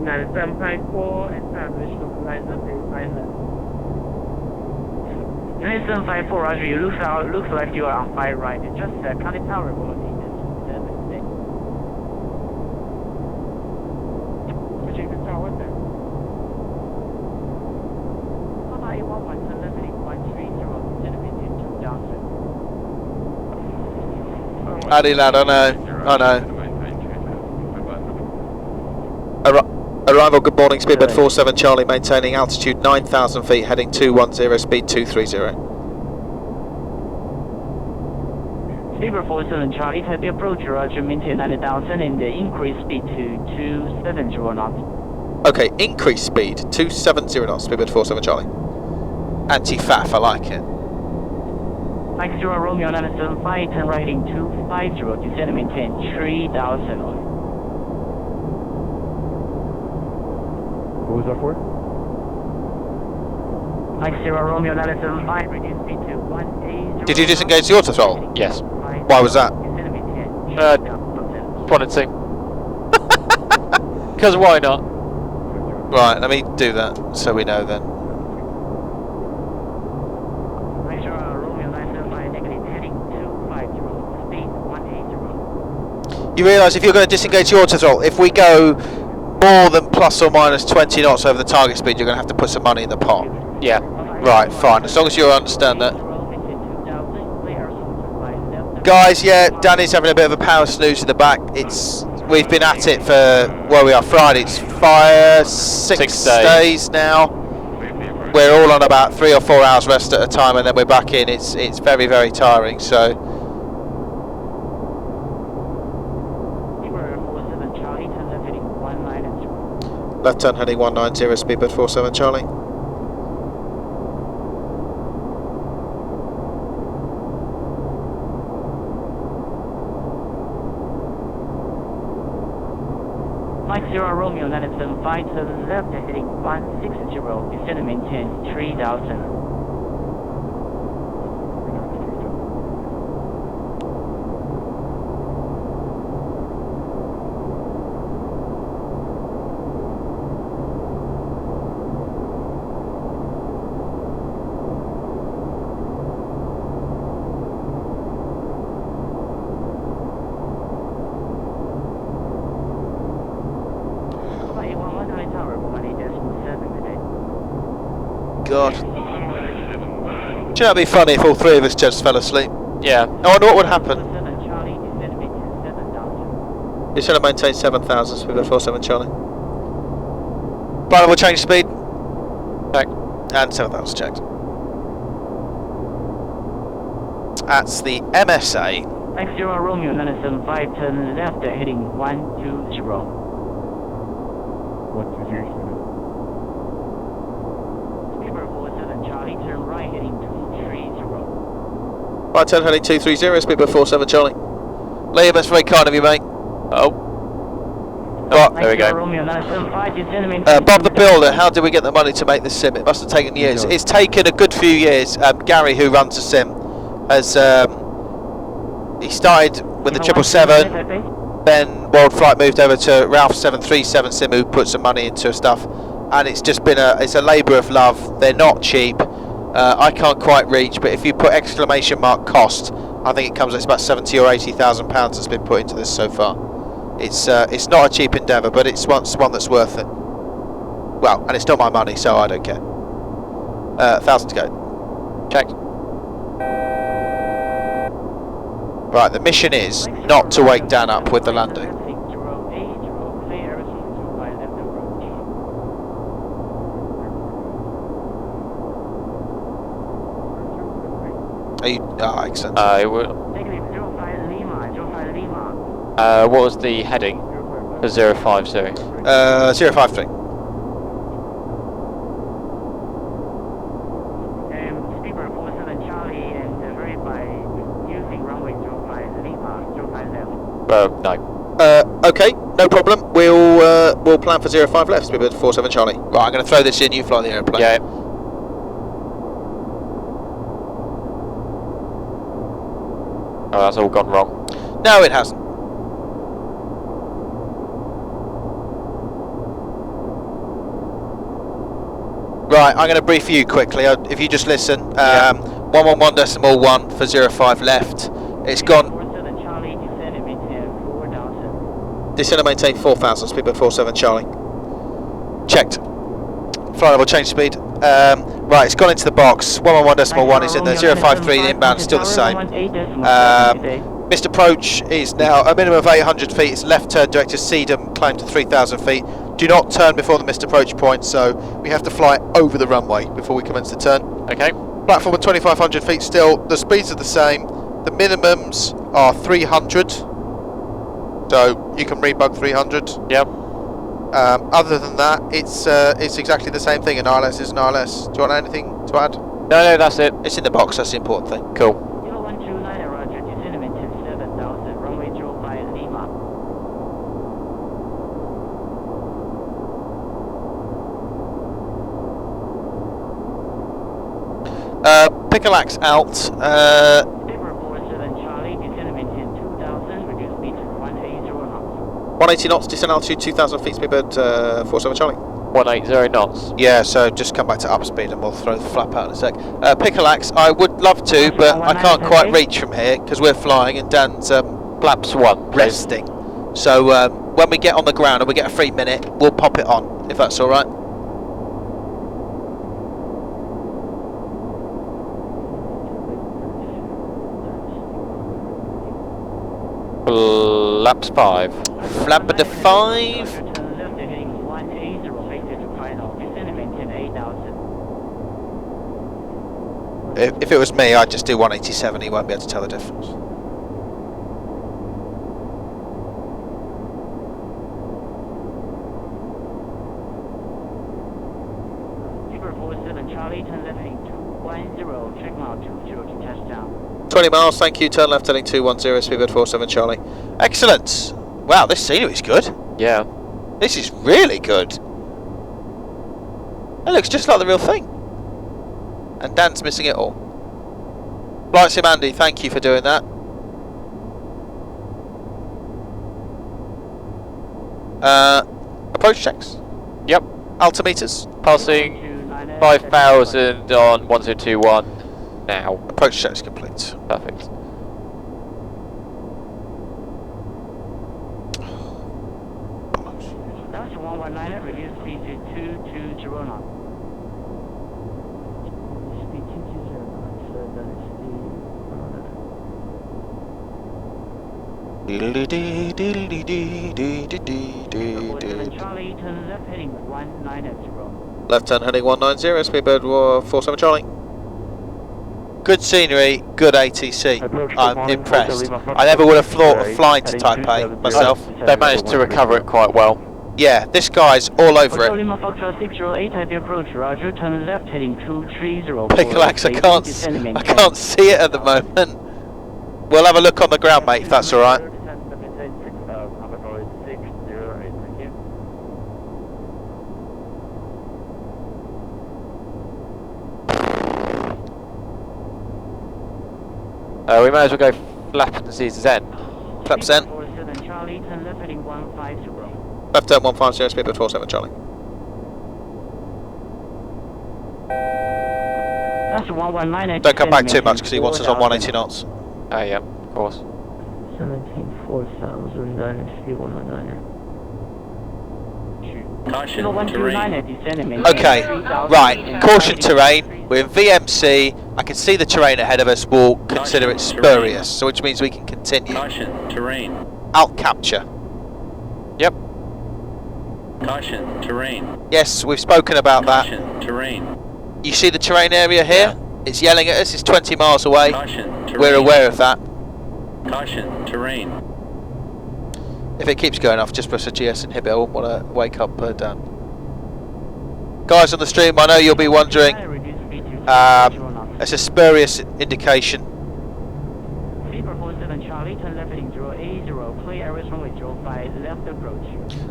9754 establish localized island. 9754 Roger, you looks like you are on fire right. Just county tower ability. Switching the tower there. Addy lad, I know. Arrival, good morning, Speedbird 47 Charlie, maintaining altitude 9,000 feet, heading 210, speed 230. Speedbird 47 Charlie, type the approach, Roger, maintain 90,000 and increase speed to 270 knots. Okay, increase speed, 270 knots, Speedbird 47 Charlie. Anti-faff, I like it. Mike 0 Romeo 975, turn right in 250, descend and maintain 3,000. What was that for? Mike 0 Romeo 975, reduce speed to 180. Did you disengage the auto throttle? Yes. Why was that? Wanted to. Because why not? Right, let me do that so we know then. Mike 0 Romeo 975, negative heading 250, speed 180. You realise if you're going to disengage the auto throttle, if we go more than plus or minus 20 knots over the target speed, you're going to have to put some money in the pot. Yeah. Right, fine, as long as you understand that. Guys, yeah, Danny's having a bit of a power snooze in the back. We've been at it for, where we are, Friday. It's 6 days now. We're all on about 3 or 4 hours rest at a time, and then we're back in. It's very, very tiring, so. Left turn heading 190, Speedbird 47 Charlie. X0 Romeo 975 to the left heading 160, descend and maintain 3000. God. Do you know it'd be funny if all three of us just fell asleep? Yeah. I wonder what would happen. Descend and maintain 7,000, speed 47 Charlie. Brian, we'll change speed. Check. And 7,000 checked. That's the MSA. X0 Romeo 975 turn left heading 120. 120. Speedbird 47 Charlie, turn right heading 230. Right turn heading 230, speed 47 Charlie. Liam, that's very kind of you, mate. Oh. Right. There we go. Romeo 975 descend and maintain Bob the Builder, how did we get the money to make this sim? It must have taken years. It's taken a good few years. Gary, who runs the sim, has he started with the 777, then Worldflight moved over to Ralph 737 sim, who put some money into stuff, and it's just been it's a labour of love. They're not cheap. I can't quite reach, but if you put exclamation mark cost, I think it comes. It's about 70 or 80,000 pounds that's been put into this so far. It's not a cheap endeavour, but it's one that's worth it. Well, and it's not my money, so I don't care. 1,000 to go. Checked. Right, the mission is not to wake Dan up with the landing. Are you? Ah, excellent. What was the heading for 050? 053. Speedbird 47 Charlie and verify using runway 05 Lima, 05 left. No. Okay, no problem. We'll plan for 05 left. Speedbird 47 Charlie. Right, I'm going to throw this in. You fly the aeroplane. Yeah. Oh, that's all gone wrong. No, it hasn't. Right, I'm going to brief you quickly. If you just listen, 111.1 for 05 left. It's gone. Descend and maintain 4,000. Speedbird 47 Charlie. Checked. Flight level change speed. Right, it's gone into the box. 111.1 is in there. 053 the inbound is still the same. Missed approach is now a minimum of 800 feet. It's left turn directed Sedum, climb to 3,000 feet. Do not turn before the missed approach point, so we have to fly over the runway before we commence the turn. Okay. Platform at 2,500 feet still. The speeds are the same. The minimums are 300. So you can rebug 300. Yep. Other than that, it's exactly the same thing. An ILS is an ILS. Do you want anything to add? No, that's it. It's in the box. That's the important thing. Cool. 0129 Roger, descend and maintain 7,000, runway 05 Lima. Pickalax out. Speedbird 47 Charlie, descend and maintain 2,000, reduce speed to 180 knots. 180 knots, descend altitude 2,000 feet, Speedbird 47 Charlie. 180 knots. Yeah, so just come back to up speed and we'll throw the flap out in a sec. Pickalax, I would love to, but I can't quite reach from here because we're flying and Dan's Flaps 1. resting. So when we get on the ground and we get a free minute, we'll pop it on, if that's alright. Flaps 5. Flap to 5. If it was me, I'd just do 187. He won't be able to tell the difference. Speedbird 47 Charlie, turn left heading 210, check mile 20 to touchdown. 20 miles, thank you. Turn left heading 210, Speedbird 47 Charlie. Excellent. Wow, this scenery's good. Yeah. This is really good. It looks just like the real thing. And Dan's missing it all. Flight Sim Andy, thank you for doing that. Approach checks. Yep. Altimeters. Passing 5,000 on 1021 now. Approach checks complete. Perfect. That's 119, reduce speed to 220 knots. Speed 220 knots, so that is the... Charlie, turn left heading 190. Left turn heading 190, speedbird 47 Charlie. Good scenery, good ATC. I'm impressed. I never would have thought of flying to Taipei myself. They managed to recover it quite well. Yeah, this guy's all over it. Lima Foxtrot 608, Taipei approach, Roger, turn left heading 2304. Picolax, I can't see it at the moment. We'll have a look on the ground, mate, if that's alright. We may as well go flap and see Zen. Flap Zen. Charlie, turn left heading 150. Left turn 150, speedbird 47 Charlie. That's 119. Don't come back too much because he wants us on 180 knots. Oh yeah, of course. 17,400, speed 119. Caution, terrain. Okay, right, caution terrain, we're in VMC, I can see the terrain ahead of us, we'll consider it spurious, so which means we can continue. Caution, terrain. Alt capture. Yep. Caution, terrain. Yes, we've spoken about that. Caution, terrain. You see the terrain area here? It's yelling at us, it's 20 miles away. Caution, terrain. We're aware of that. Caution, terrain. If it keeps going off, just press a GS inhibit. I won't want to wake up Dan. Guys on the stream, I know you'll be wondering. It's a spurious indication.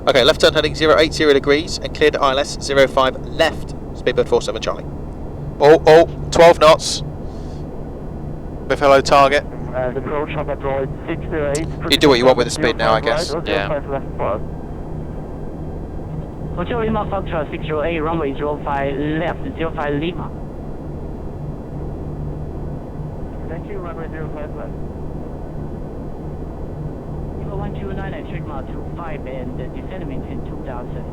Okay, left turn heading 080 degrees and cleared ILS 05 left. Speedbird 47 Charlie. Oh, 12 knots. With hello target. You do what you want with the speed now, I guess. Yeah. Hotel Lima Foxtrot 608, runway 05 left, 05 Lima. Thank you, runway 05 left. 129 at check mark 25 and descend maintain 2000.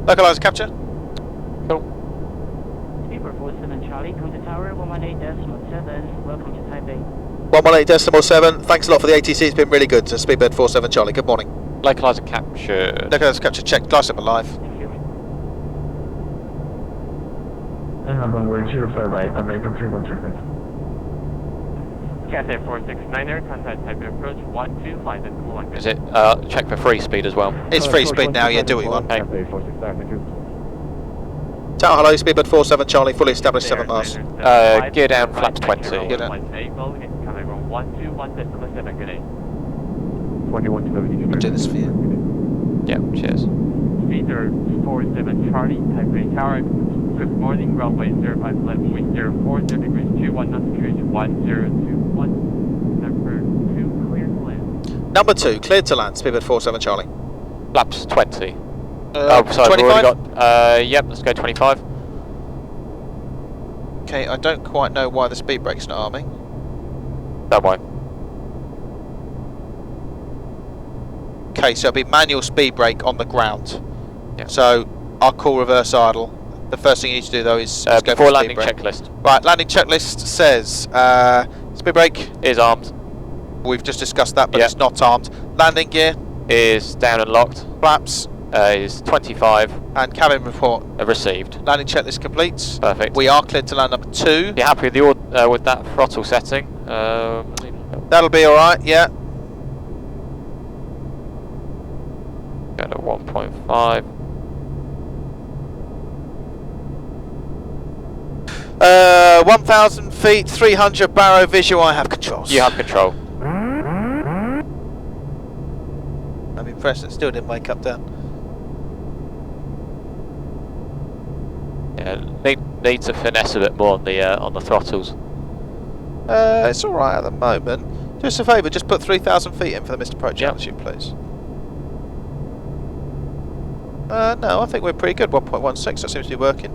Localizer capture. Cool. Speedbird 47 Charlie, come to tower 118.7, welcome to Taipei. 118.7, thanks a lot for the ATC, it's been really good. So Speedbird 47 Charlie, good morning. Localizer capture. Localizer capture check, glass up alive. Thank you. Runway 05 right, I'm making 313. Cathay 469er, contact Taipei approach 125 and pull line. Is it check for free speed as well? It's free speed now, yeah, do what you want. Okay. Tower hello, Speedbird 47 Charlie, fully established 7 miles. Gear down, flaps 20. Gear down. 121.7, good day. 2170. Do this for you. Yeah, cheers. Speedbird 47 Charlie, Taipei Tower. Good morning, runway 05 left, wind 040 degrees 21 knots, cruise 1021. Number 2, clear to land. Number 2, cleared to land, Speedbird 47 Charlie. Flaps 20. Oh, sorry, 25? we've already got. Yep, let's go 25. Okay, I don't quite know why the speed brake's not arming. Don't worry. Okay, so it'll be manual speed brake on the ground. Yeah. So I'll call reverse idle. The first thing you need to do though is go before for the landing speed brake. checklist. Right, landing checklist says speed brake Is armed. We've just discussed that, but Yeah. it's not armed. Landing gear, Is down and locked. flaps, Is 25. and cabin report. Received. Landing checklist complete. Perfect. We are cleared to land number 2. You happy with the with that throttle setting? That'll be alright, yeah. Go to 1.5. 1,000 feet, 300 barrow visual, I have controls. You have control. I'm impressed it still didn't wake up down. Yeah, need to finesse a bit more on the throttles. It's alright at the moment. Do us a favour, just put 3,000 feet in for the missed approach altitude, please. No, I think we're pretty good. 1.16, that seems to be working.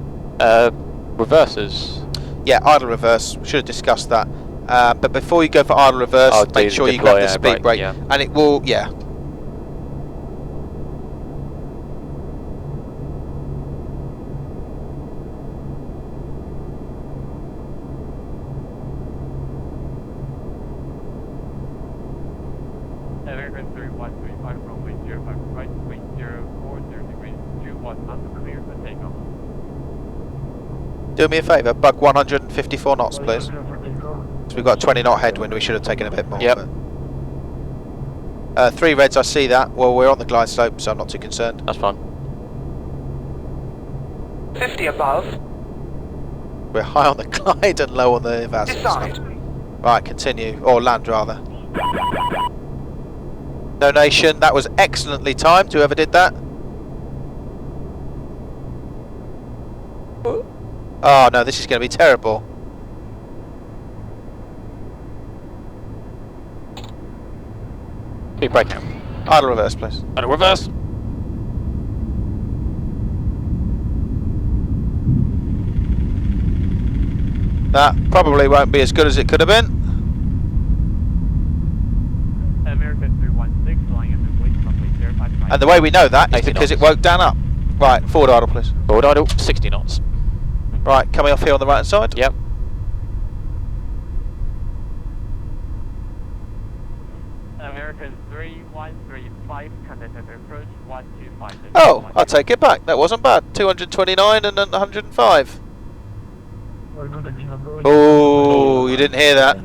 Reverses. Yeah, idle reverse. We should have discussed that. But before you go for idle reverse, make sure you grab the speed brake. Yeah. And it will, yeah. American 3135, runway 05, right, wind 040 degrees, 21 knots, clear for takeoff. Do me a favour, bug 154 knots, please. So we've got a 20 knot headwind, we should have taken a bit more. Yep. But 3 reds, I see that. Well, we're on the glide slope, so I'm not too concerned. That's fine. 50 above. We're high on the glide and low on the VAS. Right, continue, or land rather. Donation, that was excellently timed, whoever did that. Oh no, this is going to be terrible. Speed brake. Idle reverse, please. Idle reverse. That probably won't be as good as it could have been. American 316, flying at the weight runway 055. And the way we know that is because it woke Dan up. Right, forward idle, please. Forward idle, 60 knots. Right, coming off here on the right hand side. Yep. American 3135, contact approach 125. Oh, I'll take it back. That wasn't bad. 229 and then 105. Oh, you didn't hear that.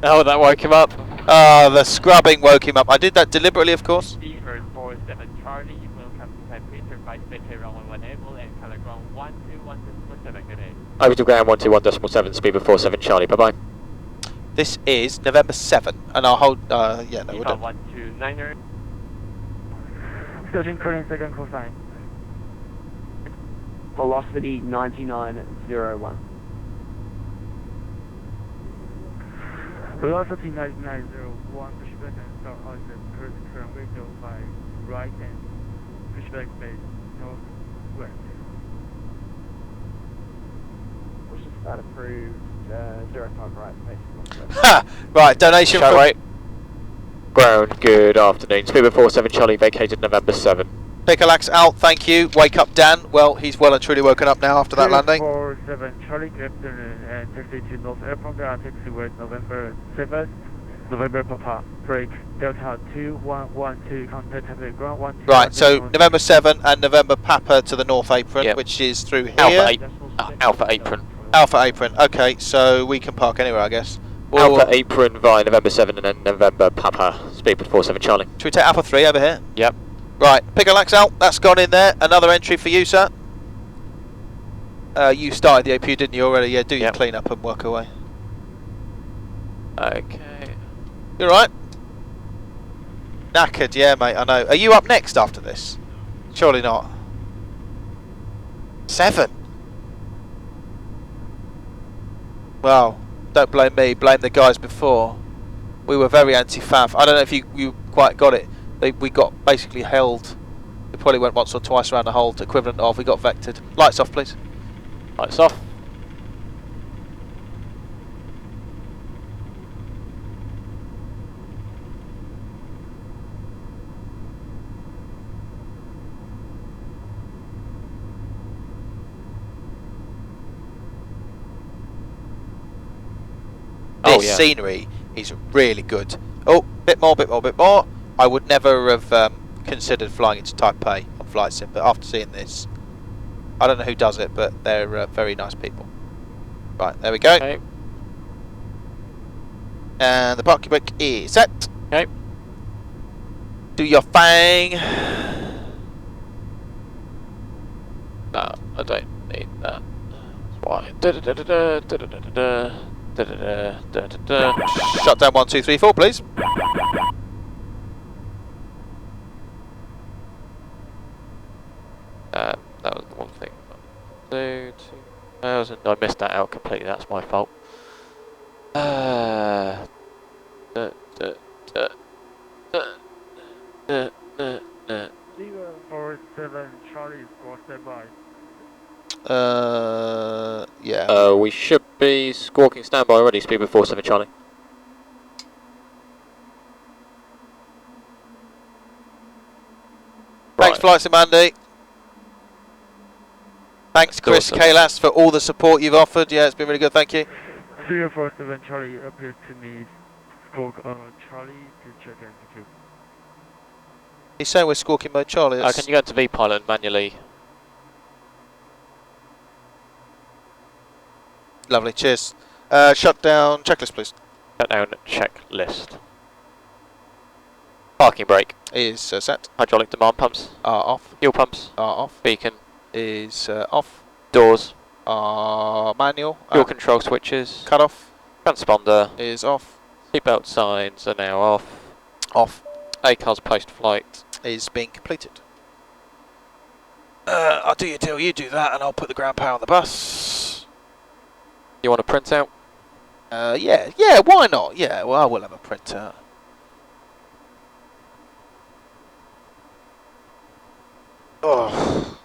Oh, that woke him up. Ah, the scrubbing woke him up. I did that deliberately, of course. Beaver 47 Charlie, welcome to Taipei, by Taipei runway 1 able and color ground 121.7, good day. Over to ground 121.7, speed of 47 Charlie, bye bye. This is November 7, and I'll hold, yeah, no, we're done. 129er. Surgeon current second cosine. Velocity 9901. Velocity 9901, pushback and start on the current window by right and pushback base northwest. Push start approved, 05 right, base northwest. Ha! Right, donation Show from... right. Ground, good afternoon. Speed of 47 Charlie, vacated November 7. Pickalax out, thank you. Wake up Dan. Well, he's well and truly woken up now after that landing. 47 Charlie, captain and taxi to North Airport, taxi with November 7th. November Papa, break, Delta 2112, contact Taipei ground 1. Right, so November 7 and November Papa to the North Apron, Yep. which is through here. Alpha Apron. Alpha Apron, okay, so we can park anywhere, I guess. Alpha Apron via November 7 and then November Papa, speed of 47 Charlie. Should we take Alpha 3 over here? Yep. Right, Pickalax out, that's gone in there. Another entry for you, sir. You started the APU, didn't you, already? Yeah, do your clean up and work away. Okay. You alright? Knackered, yeah, mate, I know. Are you up next after this? Surely not. 7? Well, don't blame me, blame the guys before. We were very anti-fav. I don't know if you quite got it. We got basically held. We probably went once or twice around the hold, equivalent of we got vectored. Lights off, please. Lights off. This scenery is really good. Oh, bit more. I would never have considered flying into Taipei on flight sim, but after seeing this, I don't know who does it, but they're very nice people. Right, there we go. Okay. And the parking brake is set. Okay. Do your thing. No, I don't need that. That's why. Shut down 1, 2, 3, 4, please. 2000. I missed that out completely. That's my fault. 047 Charlie, squawk standby. Yeah. We should be squawking standby already. Speedbird 47 Charlie. Thanks, Right. Flight Mandy. Thanks, Chris Awesome. Kalas, for all the support you've offered. Yeah, it's been really good. Thank you. 047 Charlie appears to me. Squawk Charlie to check altitude. He's saying we're squawking mode Charlie. Can you go to V pilot and manually? Lovely, cheers. Shut down checklist, please. Shut down checklist. Parking brake. Is set. Hydraulic demand pumps. Are off. Fuel pumps. Are off. Beacon. Is off. Doors. Are manual. Fuel control switches. Cut off. Transponder. Is off. Seatbelt signs are now off. Off. ACARS post-flight. Is being completed. I'll do your deal, you do that, and I'll put the ground power on the bus. You want a printout? Yeah, why not? Yeah, well, I will have a printout. Oh.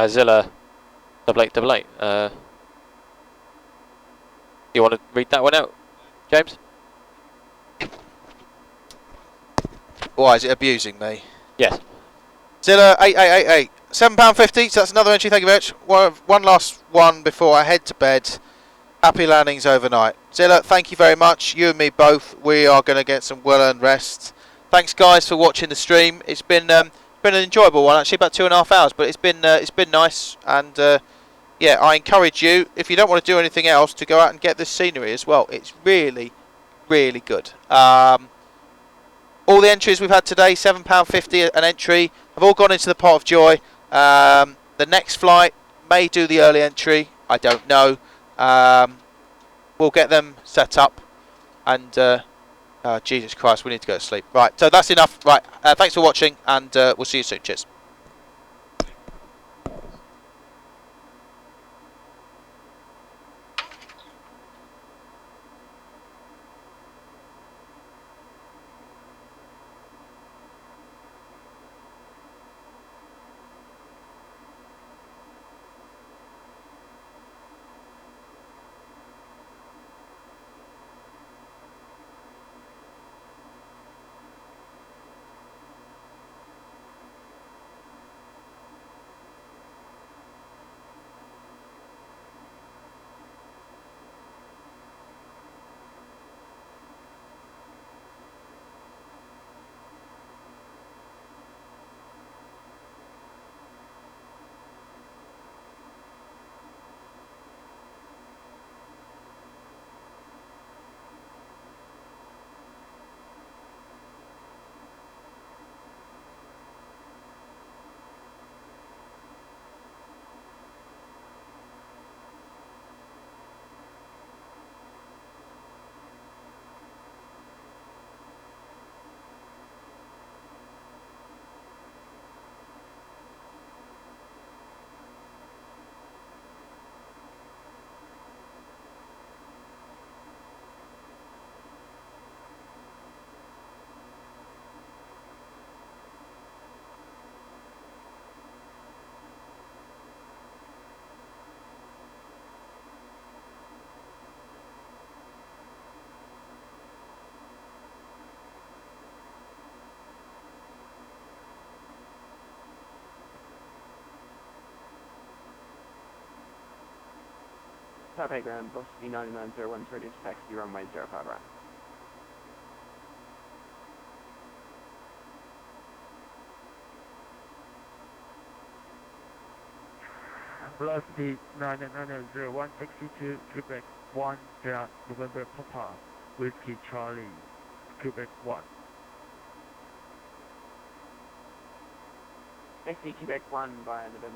Zilla 8888. You want to read that one out, James? Why is it abusing me? Yes. Zilla 8888. £7.50, so that's another entry, thank you very much. One last one before I head to bed. Happy landings overnight. Zilla, thank you very much. You and me both. We are going to get some well-earned rest. Thanks, guys, for watching the stream. It's been an enjoyable one, actually, about 2.5 hours, but it's been nice. And yeah, I encourage you, if you don't want to do anything else, to go out and get this scenery as well. It's really, really good. All the entries we've had today, £7.50 an entry, have all gone into the pot of joy. The next flight may do the early entry. I don't know. We'll get them set up. And Jesus Christ, we need to go to sleep. Right, so that's enough. Right, thanks for watching, and we'll see you soon. Cheers. Taipei Ground, bus E9901, ready to taxi runway 05 right. Velocity 99901, taxi to Quebec 1, November Papa, Whiskey Charlie, Quebec 1. Taxi Quebec 1 by November.